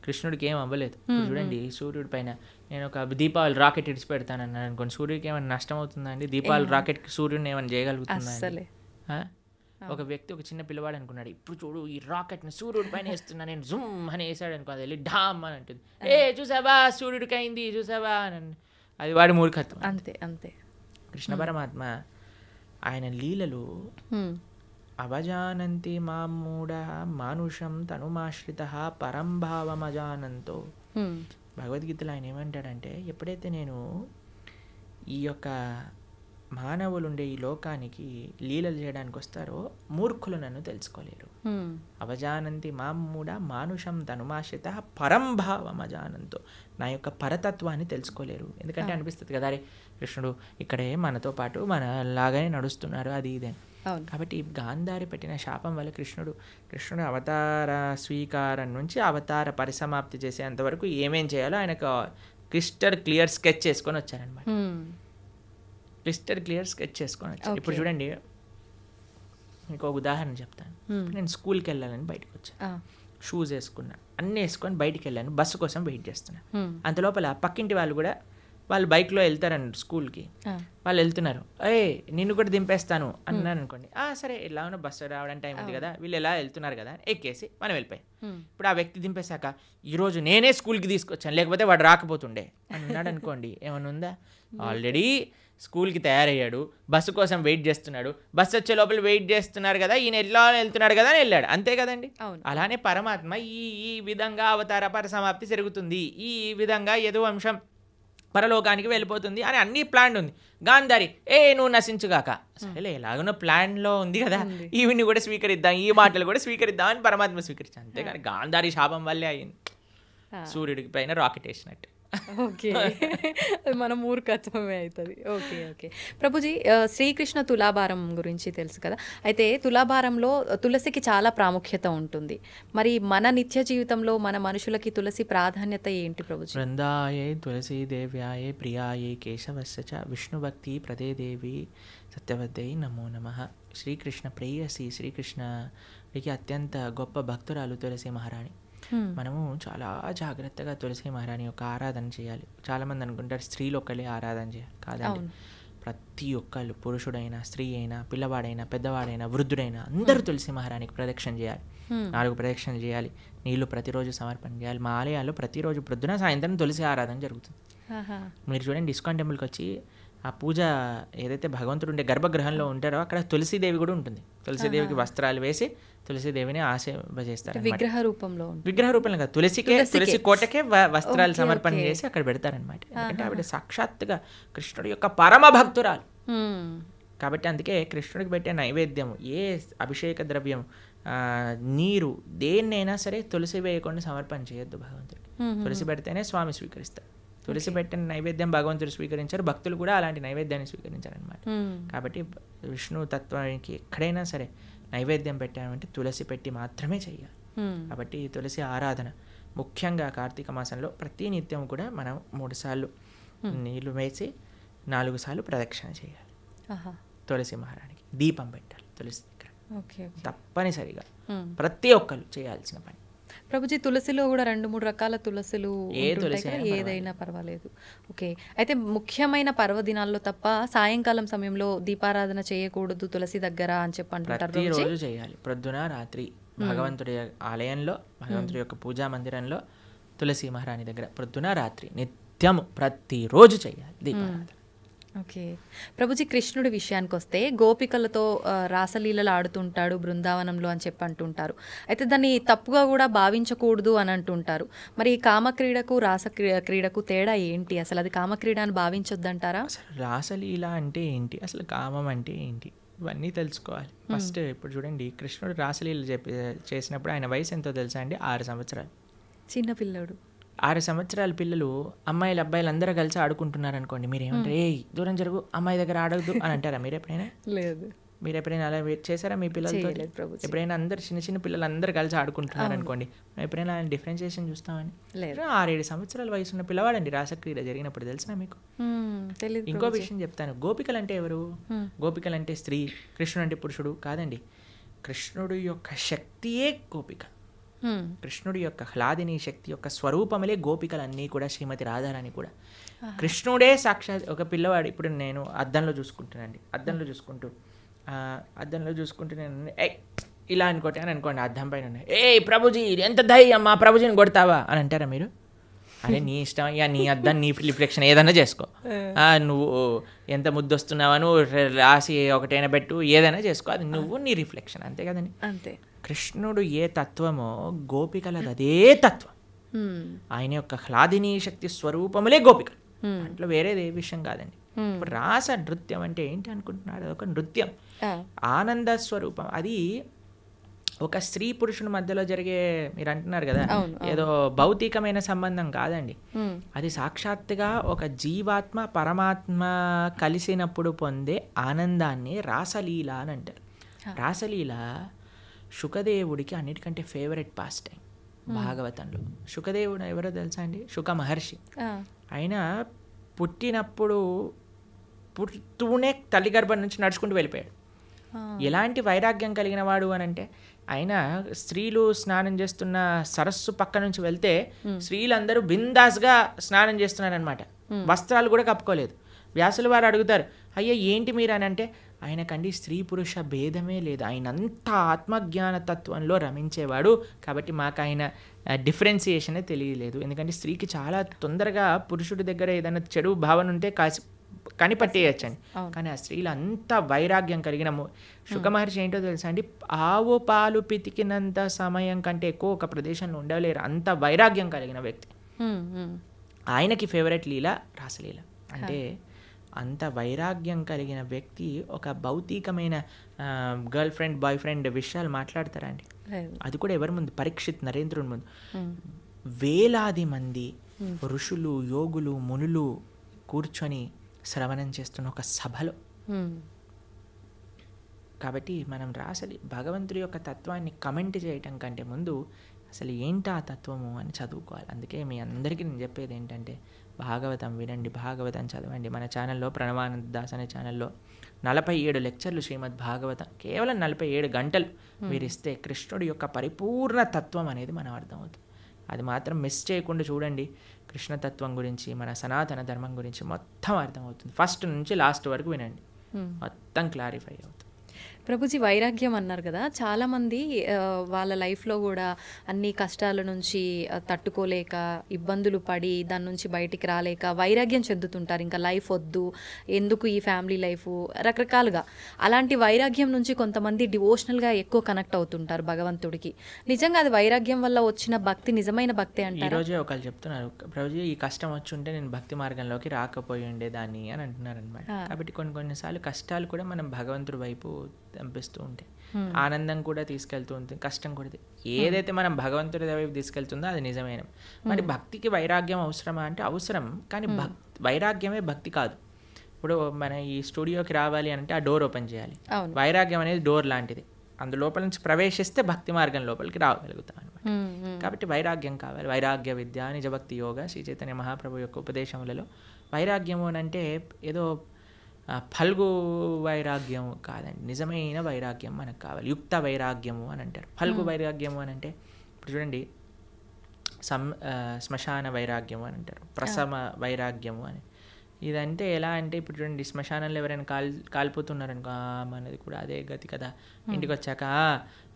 కృష్ణుడికి ఏం అవ్వలేదు. చూడండి, సూర్యుడి పైన నేను ఒక దీపావళి రాకెట్ ఇడిచి పెడతానన్నాను అనుకోండి, సూర్యుడికి ఏమైనా నష్టం అవుతుందా అండి? దీపావళి రాకెట్ సూర్యుడిని ఏమైనా చేయగలుగుతుందా? ఒక వ్యక్తి, ఒక చిన్న పిల్లవాడు అనుకున్నాడు, ఇప్పుడు చూడు ఈ రాకెట్ని సూర్యుడి పైన వేస్తున్నా నేను, జుమ్ అని వేసాడు అనుకో, అది వెళ్ళి ఢామ్ అని అంటుంది, చూసావా సూర్యుడికి అయింది చూసావా అని. అది వాడి మూర్ఖత్వం. అంతే అంతే. కృష్ణ పరమాత్మ ఆయన లీలలు అవజానంతి మామూఢ మానుషం తనుమాశ్రిత పరంభావమజానంతో. భగవద్గీతలో ఆయన ఏమంటాడంటే, ఎప్పుడైతే నేను ఈ యొక్క మానవులు ఉండే ఈ లోకానికి లీలలు చేయడానికి వస్తారో మూర్ఖులు నన్ను తెలుసుకోలేరు. అవజానంతి మామూఢ మానుషం తనుమాశ్రిత పరంభావమజానంతో, నా యొక్క పరతత్వాన్ని తెలుసుకోలేరు. ఎందుకంటే అనిపిస్తుంది కదా, అరే కృష్ణుడు ఇక్కడే మనతో పాటు మన లాగానే నడుస్తున్నారు, అది ఇదే. కాబట్టి గాంధారి పెట్టిన శాపం వల్ల కృష్ణుడు అవతార స్వీకారం నుంచి అవతార పరిసమాప్తి చేసేంతవరకు ఏమేం చేయాలో ఆయనకు క్లియర్ స్కెచ్ చేసుకొని వచ్చారనమాట. క్లియర్ స్కెచ్ చేసుకొని వచ్చారు. ఇప్పుడు చూడండి, మీకు ఒక ఉదాహరణ చెప్తాను. నేను స్కూల్కి వెళ్ళాలని బయటకు వచ్చాను, షూస్ వేసుకున్నా, అన్నీ వేసుకొని బయటికి వెళ్ళాను, బస్సు కోసం వెయిట్ చేస్తున్నా. అంతలోపల పక్కింటి వాళ్ళు బైక్లో వెళ్తారండి స్కూల్కి, వాళ్ళు వెళ్తున్నారు, నిన్ను కూడా దింపేస్తాను అన్నాను అనుకోండి, సరే ఎలా ఉన్నా బస్సు రావడానికి టైం ఉంది కదా, వీళ్ళు ఎలా వెళ్తున్నారు కదా ఎక్కేసి మనం వెళ్ళిపోయాం. ఇప్పుడు ఆ వ్యక్తి దింపేశాక, ఈరోజు నేనే స్కూల్కి తీసుకొచ్చాను లేకపోతే వాడు రాకపోతుండే అన్నాడు అనుకోండి, ఏమన్నా ఉందా? ఆల్రెడీ స్కూల్కి తయారయ్యాడు, బస్సు కోసం వెయిట్ చేస్తున్నాడు, బస్సు వచ్చే లోపల వెయిట్ చేస్తున్నారు కదా, ఈయన ఎలా వెళ్తున్నాడు కదా అని వెళ్ళాడు, అంతే కదండి. అలానే పరమాత్మ ఈ విధంగా అవతార పరిసమాప్తి జరుగుతుంది, ఈ విధంగా ఏదో అంశం పరలోకానికి వెళ్ళిపోతుంది అని అన్ని ప్లాన్ ఉంది. గాంధారి నువ్వు నశించుగాక, సరేలే ఎలాగనో ప్లాన్లో ఉంది కదా, ఈవిని కూడా స్వీకరిద్దాం, ఈ మాటలు కూడా స్వీకరిద్దాం అని పరమాత్మ స్వీకరించాను. అంతేగాని గాంధారి శాపం వల్లే అయింది, సూర్యుడికి పైన రాకెట్ వేసినట్టు. ఓకే, మన మూర్ఖత్వమే అవుతుంది. ఓకే ఓకే ప్రభుజీ, శ్రీకృష్ణ తులాభారం గురించి తెలుసు కదా, అయితే తులాభారంలో తులసికి చాలా ప్రాముఖ్యత ఉంటుంది. మరి మన నిత్య జీవితంలో మన మనుషులకి తులసి ప్రాధాన్యత ఏంటి ప్రభుజీ? బృందాయే తులసీ దేవ్యాయే ప్రియాయే కేశవస్య చ విష్ణుభక్తి ప్రదే దేవి సత్యవద్దై నమో నమః. శ్రీకృష్ణ ప్రేయసి, శ్రీకృష్ణకి అత్యంత గొప్ప భక్తురాలు తులసి మహారాణి. మనము చాలా జాగ్రత్తగా తులసి మహారాణి యొక్క ఆరాధన చేయాలి. చాలామంది అనుకుంటారు స్త్రీలు ఒక్కళ్ళే ఆరాధన చేయాలి, కాదండి. ప్రతి ఒక్కళ్ళు, పురుషుడైనా స్త్రీ అయినా పిల్లవాడైనా పెద్దవాడైనా వృద్ధుడైనా అందరూ తులసి మహారాణికి ప్రదక్షిణ చేయాలి. 4 ప్రదక్షిణలు చేయాలి, నీళ్లు ప్రతిరోజు సమర్పణ చేయాలి. మా ఆలయాల్లో ప్రతిరోజు ప్రొద్దున సాయంత్రం తులసి ఆరాధన జరుగుతుంది. మీరు చూడండి, ఇస్కాన్ టెంపుల్కి వచ్చి ఆ పూజ ఏదైతే భగవంతుడు ఉండే గర్భగృహంలో ఉంటారో అక్కడ తులసీదేవి కూడా ఉంటుంది. తులసీదేవికి వస్త్రాలు వేసి తులసీదేవిని ఆశీర్వదిస్తారు. విగ్రహ రూపంలో కాదు, తులసి కోటకే వస్త్రాలు సమర్పణ చేసి అక్కడ పెడతారనమాట. ఎందుకంటే ఆవిడ సాక్షాత్తుగా కృష్ణుడి యొక్క పరమ భక్తురాలు. కాబట్టి అందుకే కృష్ణుడికి పెట్టే నైవేద్యం, ఏ అభిషేక ద్రవ్యం, నీరు, దేన్నైనా సరే తులసి వేయకుండా సమర్పణ చేయొద్దు భగవంతుడికి. తులసి పెడితేనే స్వామి స్వీకరిస్తారు. తులసి పెట్టిన నైవేద్యం భగవంతుడు స్వీకరించారు, భక్తులు కూడా అలాంటి నైవేద్యాన్ని స్వీకరించారనమాట. కాబట్టి విష్ణు తత్వానికి ఎక్కడైనా సరే నైవేద్యం పెట్టామంటే తులసి పెట్టి మాత్రమే చేయాలి. కాబట్టి ఈ తులసి ఆరాధన ముఖ్యంగా కార్తీక మాసంలో ప్రతి నిత్యం కూడా మనం 3 సార్లు నీళ్లు వేసి 4 సార్లు ప్రదక్షిణ చేయాలి. తులసి మహారాణికి దీపం పెట్టాలి తులసి దగ్గర, తప్పనిసరిగా ప్రతి ఒక్కరు చేయాల్సిన పని. ప్రభుజీ తులసిలో కూడా 2-3 రకాల తులసులు ఏదైనా పర్వాలేదు. ఓకే, అయితే ముఖ్యమైన పర్వదినాల్లో తప్ప సాయంకాలం సమయంలో దీపారాధన చేయకూడదు తులసి దగ్గర అని చెప్పి అంటారు. ప్రతిరోజు చేయాలి, ప్రొద్దున రాత్రి భగవంతుడి ఆలయంలో, భగవంతుడి యొక్క పూజా మందిరంలో తులసి మహారాణి దగ్గర ప్రొద్దున రాత్రి నిత్యము ప్రతిరోజు చేయాలి దీపారాధన. ఓకే ప్రభుజీ, కృష్ణుడి విషయానికి వస్తే గోపికలతో రాసలీలలు ఆడుతుంటాడు బృందావనంలో అని చెప్పి అంటుంటారు. అయితే దాన్ని తప్పుగా కూడా భావించకూడదు అని అంటుంటారు. మరి కామక్రీడకు రాస క్రీడకు తేడా ఏంటి? అసలు అది కామక్రీడ అని భావించొద్దంటారా? అసలు రాసలీల అంటే ఏంటి, అసలు కామం అంటే ఏంటి, ఇవన్నీ తెలుసుకోవాలి ఫస్ట్. ఇప్పుడు చూడండి, కృష్ణుడు రాసలీల చేసినప్పుడు ఆయన వయసు ఎంతో తెలుసా అండి? 6 సంవత్సరాలు. చిన్న పిల్లడు. 6 సంవత్సరాల పిల్లలు అమ్మాయిలు అబ్బాయిలు అందరూ కలిసి ఆడుకుంటున్నారు అనుకోండి, మీరు ఏమంటారు? ఏ దూరం జరుగు, అమ్మాయి దగ్గర ఆడవద్దు అని అంటారా మీరు ఎప్పుడైనా? లేదు. మీరు ఎప్పుడైనా అలా చేశారా మీ పిల్లలతో? ఎప్పుడైనా అందరు చిన్న పిల్లలు అందరూ కలిసి ఆడుకుంటున్నారు అనుకోండి, ఎప్పుడైనా ఆయన డిఫరెన్షియేషన్ చూస్తామని? 6-7 సంవత్సరాల వయసు ఉన్న పిల్లవాడండి రాసక్రీడ జరిగినప్పుడు, తెలిసినా మీకు? ఇంకో విషయం చెప్తాను, గోపికలు అంటే ఎవరు? గోపికలు అంటే స్త్రీ, కృష్ణుడు అంటే పురుషుడు కాదండి. కృష్ణుడు యొక్క శక్తియే గోపిక. కృష్ణుడి యొక్క హ్లాదిని శక్తి యొక్క స్వరూపములే గోపికలన్నీ కూడా, శ్రీమతి రాధారాణి కూడా. కృష్ణుడే సాక్షాత్ ఒక పిల్లవాడు. ఇప్పుడు నేను అద్దంలో చూసుకుంటానండి, అద్దంలో చూసుకుంటూ నేను ఇలా అనుకోండి, అద్దం పైన ప్రభుజీ ఎంత ధైర్యం, మా ప్రభుజీని కొడతావా అని అంటారా మీరు? అరే నీ ఇష్టం, ఇక నీ అద్దం నీ రిఫ్లెక్షన్ ఏదైనా చేసుకో, నువ్వు ఎంత ముద్దు వస్తున్నావా, నువ్వు రాసి ఒకటైనా పెట్టు, ఏదైనా చేసుకో, అది నువ్వు నీ రిఫ్లెక్షన్, అంతే కదండి. అంతే. కృష్ణుడు ఏ తత్వమో గోపికలది అదే తత్వం. ఆయన యొక్క హ్లాదిని శక్తి స్వరూపములే గోపికలు, దాంట్లో వేరేది ఏ విషయం కాదండి. ఇప్పుడు రాస నృత్యం అంటే ఏంటి అనుకుంటున్నాడు? అదొక నృత్యం, ఆనంద స్వరూపం. అది ఒక స్త్రీ పురుషుని మధ్యలో జరిగే, మీరు అంటున్నారు కదా ఏదో భౌతికమైన సంబంధం కాదండి. అది సాక్షాత్తుగా ఒక జీవాత్మ పరమాత్మ కలిసినప్పుడు పొందే ఆనందాన్ని రాసలీల అని అంటారు. రాసలీల శుకదేవుడికి అన్నిటికంటే ఫేవరెట్ పాస్ టైం భాగవతంలో. శుకదేవుడు ఎవరో తెలుసా అండి? శుక మహర్షి. ఆయన పుడుతూనే తల్లి గర్భం నుంచి నడుచుకుంటూ వెళ్ళిపోయాడు. ఎలాంటి వైరాగ్యం కలిగిన వాడు అని అంటే, ఆయన స్త్రీలు స్నానం చేస్తున్న సరస్సు పక్క నుంచి వెళ్తే స్త్రీలందరూ బిందాస్గా స్నానం చేస్తున్నారనమాట, వస్త్రాలు కూడా కప్పుకోలేదు. వ్యాసుల వారు అడుగుతారు, అయ్యా ఏంటి మీరు అని అంటే, ఆయనకండి స్త్రీ పురుష భేదమే లేదు, ఆయన అంతా ఆత్మజ్ఞాన తత్వంలో రమించేవాడు, కాబట్టి మాకు ఆయన డిఫరెన్సియేషనే తెలియలేదు. ఎందుకంటే స్త్రీకి చాలా తొందరగా పురుషుడి దగ్గర ఏదైనా చెడు భావన ఉంటే కనిపట్టేయచ్చండి. కానీ ఆ స్త్రీలు అంత వైరాగ్యం కలిగిన శుకమహర్షి ఏంటో తెలుసా అండి? ఆవు పాలు పితికినంత సమయం కంటే ఎక్కువ ఒక ప్రదేశంలో ఉండలేరు, అంత వైరాగ్యం కలిగిన వ్యక్తి. ఆయనకి ఫేవరెట్ లీల రాసలీల. అంటే అంత వైరాగ్యం కలిగిన వ్యక్తి ఒక భౌతికమైన గర్ల్ ఫ్రెండ్ బాయ్ ఫ్రెండ్ విషయాలు మాట్లాడతారా అండి? అది కూడా ఎవరి ముందు? పరీక్షిత్ నరేంద్రుని ముందు. వేలాది మంది ఋషులు యోగులు మునులు కూర్చొని శ్రవణం చేస్తున్న ఒక సభలో. కాబట్టి మనం భగవంతుడి యొక్క తత్వాన్ని కమెంట్ చేయటం కంటే ముందు అసలు ఏంటా ఆ తత్వము అని చదువుకోవాలి. అందుకే మీ అందరికీ నేను చెప్పేది ఏంటంటే, భాగవతం వినండి, భాగవతం చదవండి. మన ఛానల్లో ప్రణవానంద దాస్ అనే ఛానల్లో 47 లెక్చర్లు శ్రీమద్ భాగవతం, కేవలం 47 గంటలు మీరు ఇస్తే కృష్ణుడి యొక్క పరిపూర్ణ తత్వం అనేది మనం అర్థమవుతుంది. అది మాత్రం మిస్ చేయకుండా చూడండి. కృష్ణతత్వం గురించి, మన సనాతన ధర్మం గురించి మొత్తం అర్థమవుతుంది. ఫస్ట్ నుంచి లాస్ట్ వరకు వినండి, మొత్తం క్లారిఫై అవుతుంది. ప్రభుజీ, వైరాగ్యం అన్నారు కదా, చాలామంది వాళ్ళ లైఫ్లో కూడా అన్ని కష్టాల నుంచి తట్టుకోలేక ఇబ్బందులు పడి దాని నుంచి బయటికి రాలేక వైరాగ్యం చెందుతుంటారు. ఇంకా లైఫ్ వద్దు, ఎందుకు ఈ ఫ్యామిలీ లైఫ్, రకరకాలుగా. అలాంటి వైరాగ్యం నుంచి కొంతమంది డివోషనల్గా ఎక్కువ కనెక్ట్ అవుతుంటారు భగవంతుడికి. నిజంగా అది వైరాగ్యం వల్ల వచ్చిన భక్తి నిజమైన భక్తి అంటే? ఈరోజే ఒకళ్ళు చెప్తున్నారు, ప్రభుజీ ఈ కష్టం వచ్చి ఉంటే నేను భక్తి మార్గంలోకి రాకపోయి ఉండేదాన్ని అని అంటున్నారు అనమాట. కాబట్టి కొన్నిసార్లు కష్టాలు కూడా మనం భగవంతుడి వైపు తెంపిస్తూ ఉంటాయి. ఆనందం కూడా తీసుకెళ్తూ ఉంటుంది, కష్టం కూడా. ఏదైతే మనం భగవంతుడి వైపు తీసుకెళ్తుందో అది నిజమైన. మరి భక్తికి వైరాగ్యం అవసరమా అంటే అవసరం, కానీ వైరాగ్యమే భక్తి కాదు. ఇప్పుడు మన ఈ స్టూడియోకి రావాలి అంటే ఆ డోర్ ఓపెన్ చేయాలి. వైరాగ్యం అనేది డోర్ లాంటిది, అందులోపల నుంచి ప్రవేశిస్తే భక్తి మార్గం లోపలికి రాగలుగుతాం అనమాట. కాబట్టి వైరాగ్యం కావాలి. వైరాగ్య విద్య, నిజభక్తి యోగ, శ్రీ చైతన్య మహాప్రభు యొక్క ఉపదేశములలో వైరాగ్యము అని అంటే ఏదో ఫల్గు వైరాగ్యం కాదండి, నిజమైన వైరాగ్యం మనకు కావాలి. యుక్త వైరాగ్యము అని అంటారు. ఫల్గు వైరాగ్యము అని అంటే ఇప్పుడు చూడండి, శ్మశాన వైరాగ్యము అని అంటారు, ప్రసమ వైరాగ్యము అని. ఇదంటే ఎలా అంటే ఇప్పుడు చూడండి, శ్మశానంలో ఎవరైనా కాలిపోతున్నారనుకో, మనది కూడా అదే గతి కదా. ఇంటికి వచ్చాక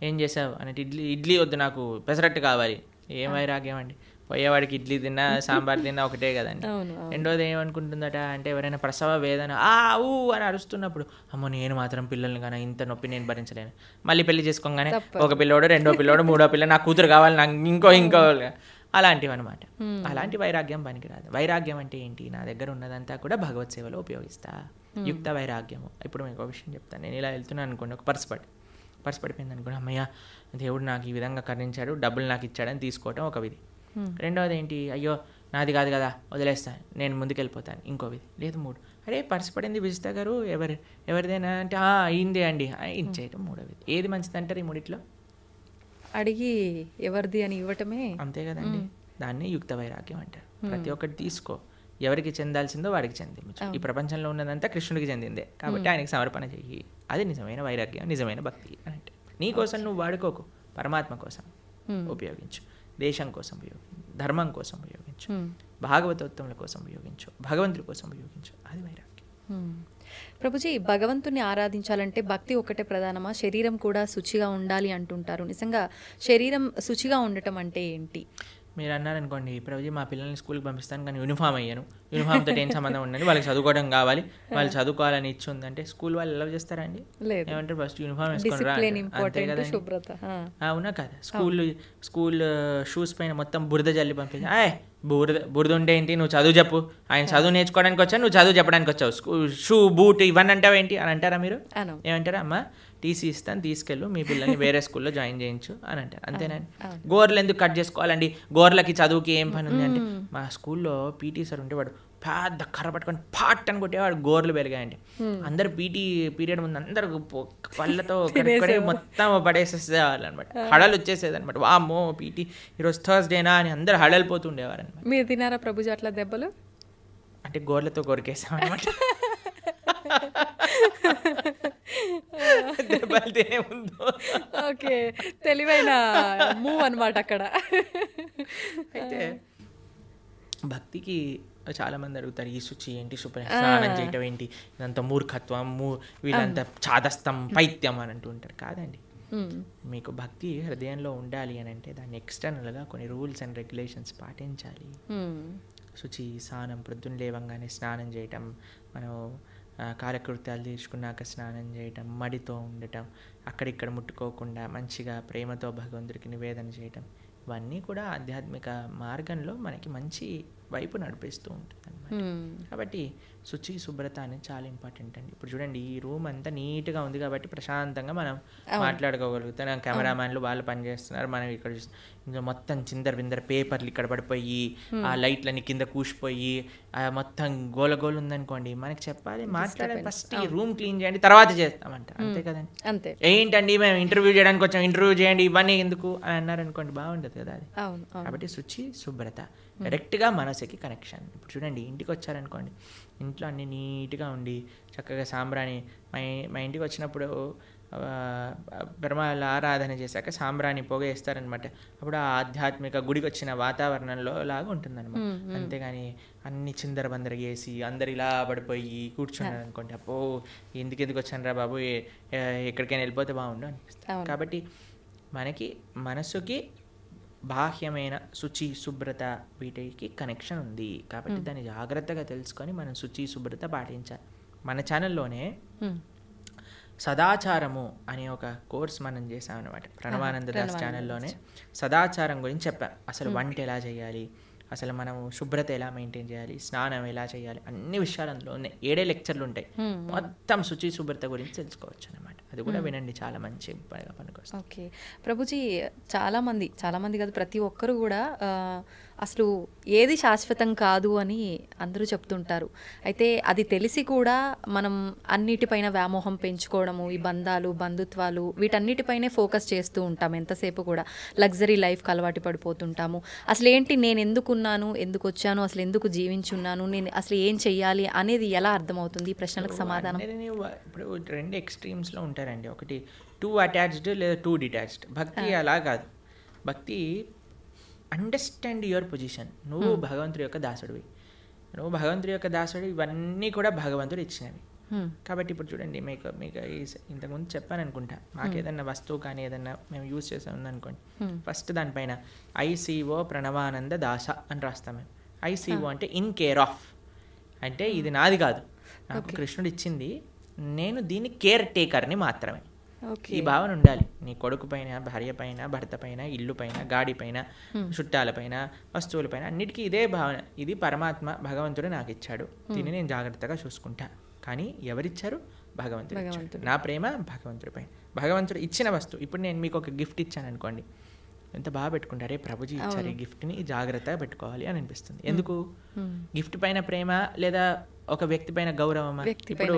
ఏం చేసావు అంటే ఇడ్లీ వద్దు నాకు పెసరట్టు కావాలి. ఏం వైరాగ్యం అండి, పోయేవాడికి ఇడ్లీ తిన్నా సాంబార్ తిన్నా ఒకటే కదండి. రెండోది ఏమనుకుంటుందట అంటే ఎవరైనా ప్రసవ వేదన ఊ అని అరుస్తున్నప్పుడు, అమ్మో నేను మాత్రం పిల్లల్ని కానీ ఇంత నొప్పి నేను భరించలేను. మళ్ళీ పెళ్లి చేసుకోగానే ఒక పిల్లోడు, రెండో పిల్లోడు, మూడో పిల్ల, నాకు కూతురు కావాలి, నాకు ఇంకో అలాంటివి అనమాట. అలాంటి వైరాగ్యం పనికిరాదు. వైరాగ్యం అంటే ఏంటి, నా దగ్గర ఉన్నదంతా కూడా భగవత్ సేవలో ఉపయోగిస్తా. యుక్త వైరాగ్యము. ఇప్పుడు మీకు ఒక విషయం చెప్తాను. నేను ఇలా వెళ్తున్నాను అనుకోండి, ఒక పర్స్ పడిపోయింది అనుకోండి, అమ్మయ్య దేవుడు నాకు ఈ విధంగా కరుణించాడు, డబ్బులు నాకు ఇచ్చాడని తీసుకోవటం ఒక విధి. రెండవది ఏంటి, అయ్యో నాది కాదు కదా వదిలేస్తాను, నేను ముందుకెళ్ళిపోతాను, ఇంకో విధి. లేదు మూడు, అరే పర్స్ పడింది విజితా గారు ఎవరిదైనా అంటే అయిందే అండి ఇచ్చేయటం మూడో విధి. ఏది మంచిది అంటారు ఈ మూడిట్లో? అడిగి ఎవరిది అని ఇవ్వటమే. అంతే కదండి, దాన్ని యుక్త వైరాగ్యం అంటారు. ప్రతి ఒక్కటి తీసుకో, ఎవరికి చెందాల్సిందో వాడికి చెందించు. ఈ ప్రపంచంలో ఉన్నదంతా కృష్ణుడికి చెందిందే కాబట్టి ఆయనకి సమర్పణ చెయ్యి. అది నిజమైన వైరాగ్యం, నిజమైన భక్తి అని అంటే. నీ కోసం నువ్వు వాడుకోకు, పరమాత్మ కోసం ఉపయోగించు, దేశం కోసం ఉపయోగించు, ధర్మం కోసం ఉపయోగించు, భాగవతోత్తముల కోసం ఉపయోగించు, భగవంతుడి కోసం ఉపయోగించు. అది వైరాగ్యం. ప్రభుజీ, భగవంతుని ఆరాధించాలంటే భక్తి ఒకటే ప్రధానమా, శరీరం కూడా శుచిగా ఉండాలి అంటుంటారు. నిజంగా శరీరం శుచిగా ఉండటం అంటే ఏంటి? మీరు అన్నారనుకోండి, ప్రభుజీ మా పిల్లల్ని స్కూల్కి పంపిస్తాను కానీ యూనిఫామ్ అయ్యాను, యూనిఫామ్తో ఏం సంబంధం ఉండండి, వాళ్ళకి చదువుకోవడం కావాలి, వాళ్ళు చదువుకోవాలని ఇచ్చి ఉందంటే స్కూల్ వాళ్ళు ఎలా చేస్తారా అండి? ఏమంటారు, ఫస్ట్ యూనిఫామ్ వేసుకొని రా. అంతే కదా, అవునా కదా. స్కూల్ షూస్ పైన మొత్తం బురద జల్లి పంపించి, బురద ఉంటే ఏంటి, నువ్వు చదువు చెప్పు, ఆయన చదువు నేర్చుకోవడానికి వచ్చావు, నువ్వు చదువు చెప్పడానికి వచ్చావు, షూ బూట్ ఇవన్నీ అంటావు ఏంటి అని అంటారా మీరు? ఏమంటారా, అమ్మా టీసీ ఇస్తాను తీసుకెళ్ళు, మీ పిల్లల్ని వేరే స్కూల్లో జాయిన్ చేయించు అని అంటారు. అంతేనండి. గోర్లు ఎందుకు కట్ చేసుకోవాలండి, గోర్లకి చదువుకి ఏం పని ఉంది అంటే, మా స్కూల్లో పీటీ సార్ ఉంటే వాడు పెద్ద కర్ర పట్టుకొని పాట్ అని కొట్టేవాడు, గోర్లు పెరిగాయండి. అందరు పీటీ పీరియడ్ ముందు అందరు పళ్ళతో మొత్తం పడేసేసేవాళ్ళు అనమాట, హడలు వచ్చేసేది అనమాట. వామ్మో పీటీ ఈరోజు థర్స్డేనా అని అందరు హడలిపోతుండేవారు అనమాట. మీరు తినారా ప్రభుజీ అట్లా దెబ్బలు? అంటే గోర్లతో కొరికేసాం అనమాట. ఓకే, తెలివైన మూవ్ అనమాట అక్కడ. అయితే భక్తికి చాలా మంది అడుగుతారు, ఈ శుచి ఏంటి, స్నానం చేయటం ఏంటి, ఇదంతా మూర్ఖత్వం, వీళ్ళంతా చాదస్తం, పైత్యం అని అంటూ ఉంటారు. కాదండి, మీకు భక్తి హృదయంలో ఉండాలి అని అంటే దాన్ని ఎక్స్టర్నల్గా కొన్ని రూల్స్ అండ్ రెగ్యులేషన్స్ పాటించాలి. శుచి, స్నానం, ప్రొద్దున లేవంగానే స్నానం చేయటం, మనం కాలకృత్యాలు తీర్చుకున్నాక స్నానం చేయటం, మడితో ఉండటం, అక్కడిక్కడ ముట్టుకోకుండా మంచిగా ప్రేమతో భగవంతుడికి నివేదన చేయటం, ఇవన్నీ కూడా ఆధ్యాత్మిక మార్గంలో మనకి మంచి వైపు నడిపిస్తూ ఉంటుంది అనమాట. కాబట్టి శుచి, శుభ్రత అనేది చాలా ఇంపార్టెంట్ అండి. ఇప్పుడు చూడండి, ఈ రూమ్ అంతా నీట్గా ఉంది కాబట్టి ప్రశాంతంగా మనం మాట్లాడుకోగలుగుతాం. కెమెరామ్యాన్లు వాళ్ళు పనిచేస్తున్నారు, మనం ఇక్కడ ఇంకా మొత్తం చిందర బిందర పేపర్లు ఇక్కడ పడిపోయి, ఆ లైట్లన్నీ కింద కూసిపోయి, మొత్తం గోలగోలు ఉందనుకోండి, మనకి చెప్పాలి, మాట్లాడాలి, ఫస్ట్ ఈ రూమ్ క్లీన్ చేయండి తర్వాత చేస్తామంట. అంతే కదండి. అంతే. ఏంటండి మేము ఇంటర్వ్యూ చేయడానికి వచ్చాం, ఇంటర్వ్యూ చేయండి ఇవన్నీ ఎందుకు అని అన్నారనుకోండి, బాగుండదు కదా అది. కాబట్టి శుచి, శుభ్రత డైరెక్ట్గా మనసుకి కనెక్షన్. ఇప్పుడు చూడండి, ఇంటికి వచ్చారనుకోండి, ఇంట్లో అన్నీ నీట్గా ఉండి చక్కగా సాంబ్రాణి, మా ఇంటికి వచ్చినప్పుడు బ్రహ్మాల ఆరాధన చేశాక సాంబ్రాణి పొగ వేస్తారనమాట. అప్పుడు ఆ ఆధ్యాత్మిక గుడికి వచ్చిన వాతావరణంలో లాగా ఉంటుందన్నమాట. అంతేగాని అన్ని చిందరబందర వేసి అందరు ఇలా పడిపోయి కూర్చున్నారు అనుకోండి, అప్పో ఎందుకు వచ్చాను రా బాబు, ఎక్కడికైనా వెళ్ళిపోతే బాగుండు అనిపిస్తుంది. కాబట్టి మనకి మనసుకి బాహ్యమైన శుచి, శుభ్రత వీటికి కనెక్షన్ ఉంది. కాబట్టి దాన్ని జాగ్రత్తగా తెలుసుకొని మనం శుచి, శుభ్రత పాటించాలి. మన ఛానల్లోనే సదాచారము అనే ఒక కోర్స్ మనం చేసాం అనమాట. ప్రణవానంద దాస్ ఛానల్లోనే సదాచారం గురించి చెప్పాను. అసలు వంట ఎలా చేయాలి, అసలు మనం శుభ్రత ఎలా మెయింటైన్ చేయాలి, స్నానం ఎలా చేయాలి, అన్ని విషయాలు అందులో ఉన్నాయి. 7 లెక్చర్లు ఉంటాయి, మొత్తం శుచి, శుభ్రత గురించి తెలుసుకోవచ్చు అనమాట. అది కూడా వినండి, చాలా మంచి పనికొస్తుంది. ఓకే ప్రభుజీ, చాలామంది కాదు ప్రతి ఒక్కరు కూడా అసలు ఏది శాశ్వతం కాదు అని అందరూ చెప్తుంటారు. అయితే అది తెలిసి కూడా మనం అన్నిటిపైన వ్యామోహం పెంచుకోవడము, ఈ బంధాలు బంధుత్వాలు వీటన్నిటిపైనే ఫోకస్ చేస్తూ ఉంటాం. ఎంతసేపు కూడా లగ్జరీ లైఫ్కి అలవాటు పడిపోతుంటాము. అసలు ఏంటి, నేను ఎందుకున్నాను, ఎందుకు వచ్చాను, అసలు ఎందుకు జీవించున్నాను, నేను అసలు ఏం చెయ్యాలి అనేది ఎలా అర్థమవుతుంది? ఈ ప్రశ్నలకు సమాధానం. ఇప్పుడు 2 ఎక్స్ట్రీమ్స్లో ఉంటారండి. ఒకటి టూ అటాచ్డ్ లేదా టూ డిటాచ్డ్. భక్తి అలా కాదు. భక్తి అండర్స్టాండ్ యువర్ పొజిషన్. నువ్వు భగవంతుడి యొక్క దాసుడు, ఇవన్నీ కూడా భగవంతుడు ఇచ్చినవి. కాబట్టి ఇప్పుడు చూడండి, మీకు ఇంతకుముందు చెప్పాను అనుకుంటా, మాకు ఏదన్నా వస్తువు కానీ ఏదన్నా మేము యూజ్ చేసాం ఉందనుకోండి, ఫస్ట్ దానిపైన ఐసీఓ ప్రణవానంద దాస అని రాస్తాం మేము. ఐసీఓ అంటే ఇన్ కేర్ ఆఫ్, అంటే ఇది నాది కాదు, నాకు కృష్ణుడు ఇచ్చింది, నేను దీని కేర్ టేకర్ని మాత్రమే. ఈ భావన ఉండాలి. నీ కొడుకు పైన, భార్య పైన, భర్త పైన, ఇల్లు పైన, గాడి పైన, చుట్టాల పైన, వస్తువుల పైన, అన్నిటికీ ఇదే భావన. ఇది పరమాత్మ భగవంతుడు నాకు ఇచ్చాడు, దీన్ని నేను జాగ్రత్తగా చూసుకుంటా. కానీ ఎవరిచ్చారు? భగవంతుడు. నా ప్రేమ భగవంతుడి పైన. భగవంతుడు ఇచ్చిన వస్తువు. ఇప్పుడు నేను మీకు ఒక గిఫ్ట్ ఇచ్చాను అనుకోండి, ఎంత బాగా పెట్టుకుంటారే, ప్రభుజీ ఇచ్చారు ఈ గిఫ్ట్ని, జాగ్రత్తగా పెట్టుకోవాలి అని అనిపిస్తుంది. ఎందుకు? గిఫ్ట్ పైన ప్రేమ లేదా ఒక వ్యక్తి పైన గౌరవమా? ఇప్పుడు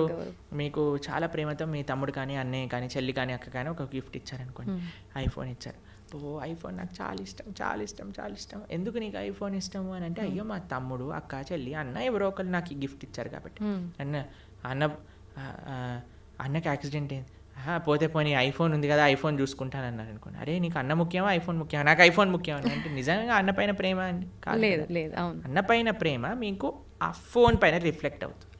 మీకు చాలా ప్రేమతో మీ తమ్ముడు కానీ, అన్నయ్య కానీ, చెల్లి కానీ, అక్క కానీ ఒక గిఫ్ట్ ఇచ్చారనుకోండి, ఐఫోన్ ఇచ్చారు. ఐఫోన్ నాకు చాలా ఇష్టం. ఎందుకు నీకు ఐఫోన్ ఇష్టము అని అంటే, అయ్యో మా తమ్ముడు, అక్క, చెల్లి, అన్న ఎవరో ఒకరు నాకు ఈ గిఫ్ట్ ఇచ్చారు కాబట్టి. అన్నకి యాక్సిడెంట్ అయింది, పోతే పోనీ ఐఫోన్ ఉంది కదా, ఐఫోన్ చూసుకుంటాను అన్నారు అనుకోండి. అరే నీకు అన్న ముఖ్యమా, ఐఫోన్ ముఖ్యమా? నాకు ఐఫోన్ ముఖ్యం అంటే నిజంగా అన్న పైన ప్రేమ అండి? లేదు. అన్న పైన ప్రేమ మీకు ఆ ఫోన్ పైన రిఫ్లెక్ట్ అవుతుంది.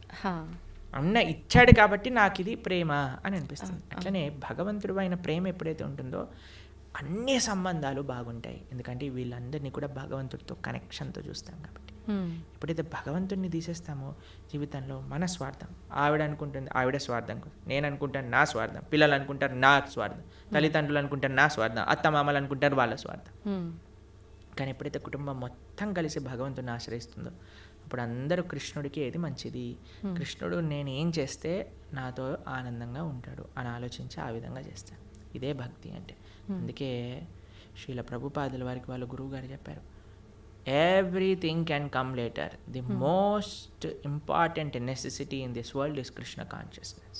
అన్న ఇచ్చాడు కాబట్టి నాకు ఇది ప్రేమ అని అనిపిస్తుంది. అట్లనే భగవంతుడు పైన ప్రేమ ఎప్పుడైతే ఉంటుందో అన్ని సంబంధాలు బాగుంటాయి. ఎందుకంటే వీళ్ళందరినీ కూడా భగవంతుడితో కనెక్షన్తో చూస్తాం కాబట్టి. ఎప్పుడైతే భగవంతుడిని తీసేస్తామో జీవితంలో మన స్వార్థం, ఆవిడ అనుకుంటుంది ఆవిడ స్వార్థం, నేను అనుకుంటాను నా స్వార్థం, పిల్లలు అనుకుంటారు నా స్వార్థం, తల్లిదండ్రులు అనుకుంటారు నా స్వార్థం, అత్తమామలు అనుకుంటారు వాళ్ళ స్వార్థం. కానీ ఎప్పుడైతే కుటుంబం మొత్తం కలిసి భగవంతుడిని ఆశ్రయిస్తుందో అప్పుడు అందరూ కృష్ణుడికి ఏది మంచిది, కృష్ణుడు నేను ఏం చేస్తే నాతో ఆనందంగా ఉంటాడు అని ఆలోచించి ఆ విధంగా చేస్తాను. ఇదే భక్తి అంటే. అందుకే శ్రీల ప్రభుపాదుల వారికి వాళ్ళ గురువు గారు చెప్పారు, everything can come later. The most important necessity in this world is Krishna consciousness.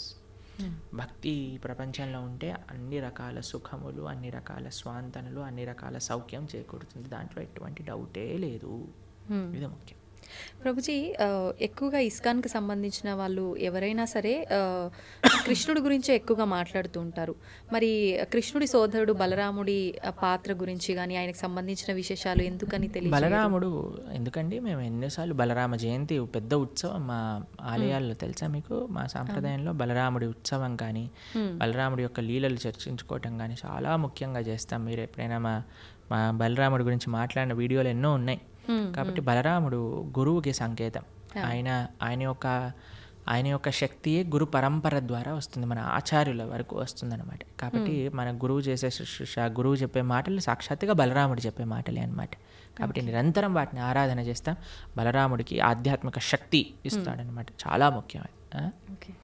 భక్తి ప్రపంచంలో ఉంటే అన్ని రకాల సుఖములు, అన్ని రకాల స్వాంతనలు, అన్ని రకాల సౌఖ్యం చేకూరుతుంది. దాంట్లో ఎటువంటి డౌటే లేదు. ఇది ముఖ్యం. ప్రభుజీ, ఎక్కువగా ఇస్కాన్కి సంబంధించిన వాళ్ళు ఎవరైనా సరే కృష్ణుడి గురించే ఎక్కువగా మాట్లాడుతూ ఉంటారు. మరి కృష్ణుడి సోదరుడు బలరాముడి పాత్ర గురించి కానీ ఆయనకు సంబంధించిన విశేషాలు ఎందుకని తెలియదు? బలరాముడు ఎందుకండి, మేము ఎన్నోసార్లు బలరామ జయంతి పెద్ద ఉత్సవం మా ఆలయాల్లో, తెలుసా మీకు? మా సాంప్రదాయంలో బలరాముడి ఉత్సవం కానీ, బలరాముడి యొక్క లీలలు చర్చించుకోవటం కానీ చాలా ముఖ్యంగా చేస్తాం. మీరు ఎప్పుడైనా మా బలరాముడి గురించి మాట్లాడిన వీడియోలు ఎన్నో ఉన్నాయి. కాబట్టి బలరాముడు గురువుకి సంకేతం. ఆయన యొక్క శక్తియే గురు పరంపర ద్వారా వస్తుంది, మన ఆచార్యుల వరకు వస్తుందన్నమాట. కాబట్టి మన గురువు చేసే శుశ్రూష, గురువు చెప్పే మాటలు సాక్షాత్తుగా బలరాముడు చెప్పే మాటలే అనమాట. కాబట్టి నిరంతరం వాటిని ఆరాధన చేస్తాం. బలరాముడికి ఆధ్యాత్మిక శక్తి ఇస్తాడనమాట, చాలా ముఖ్యమైనది.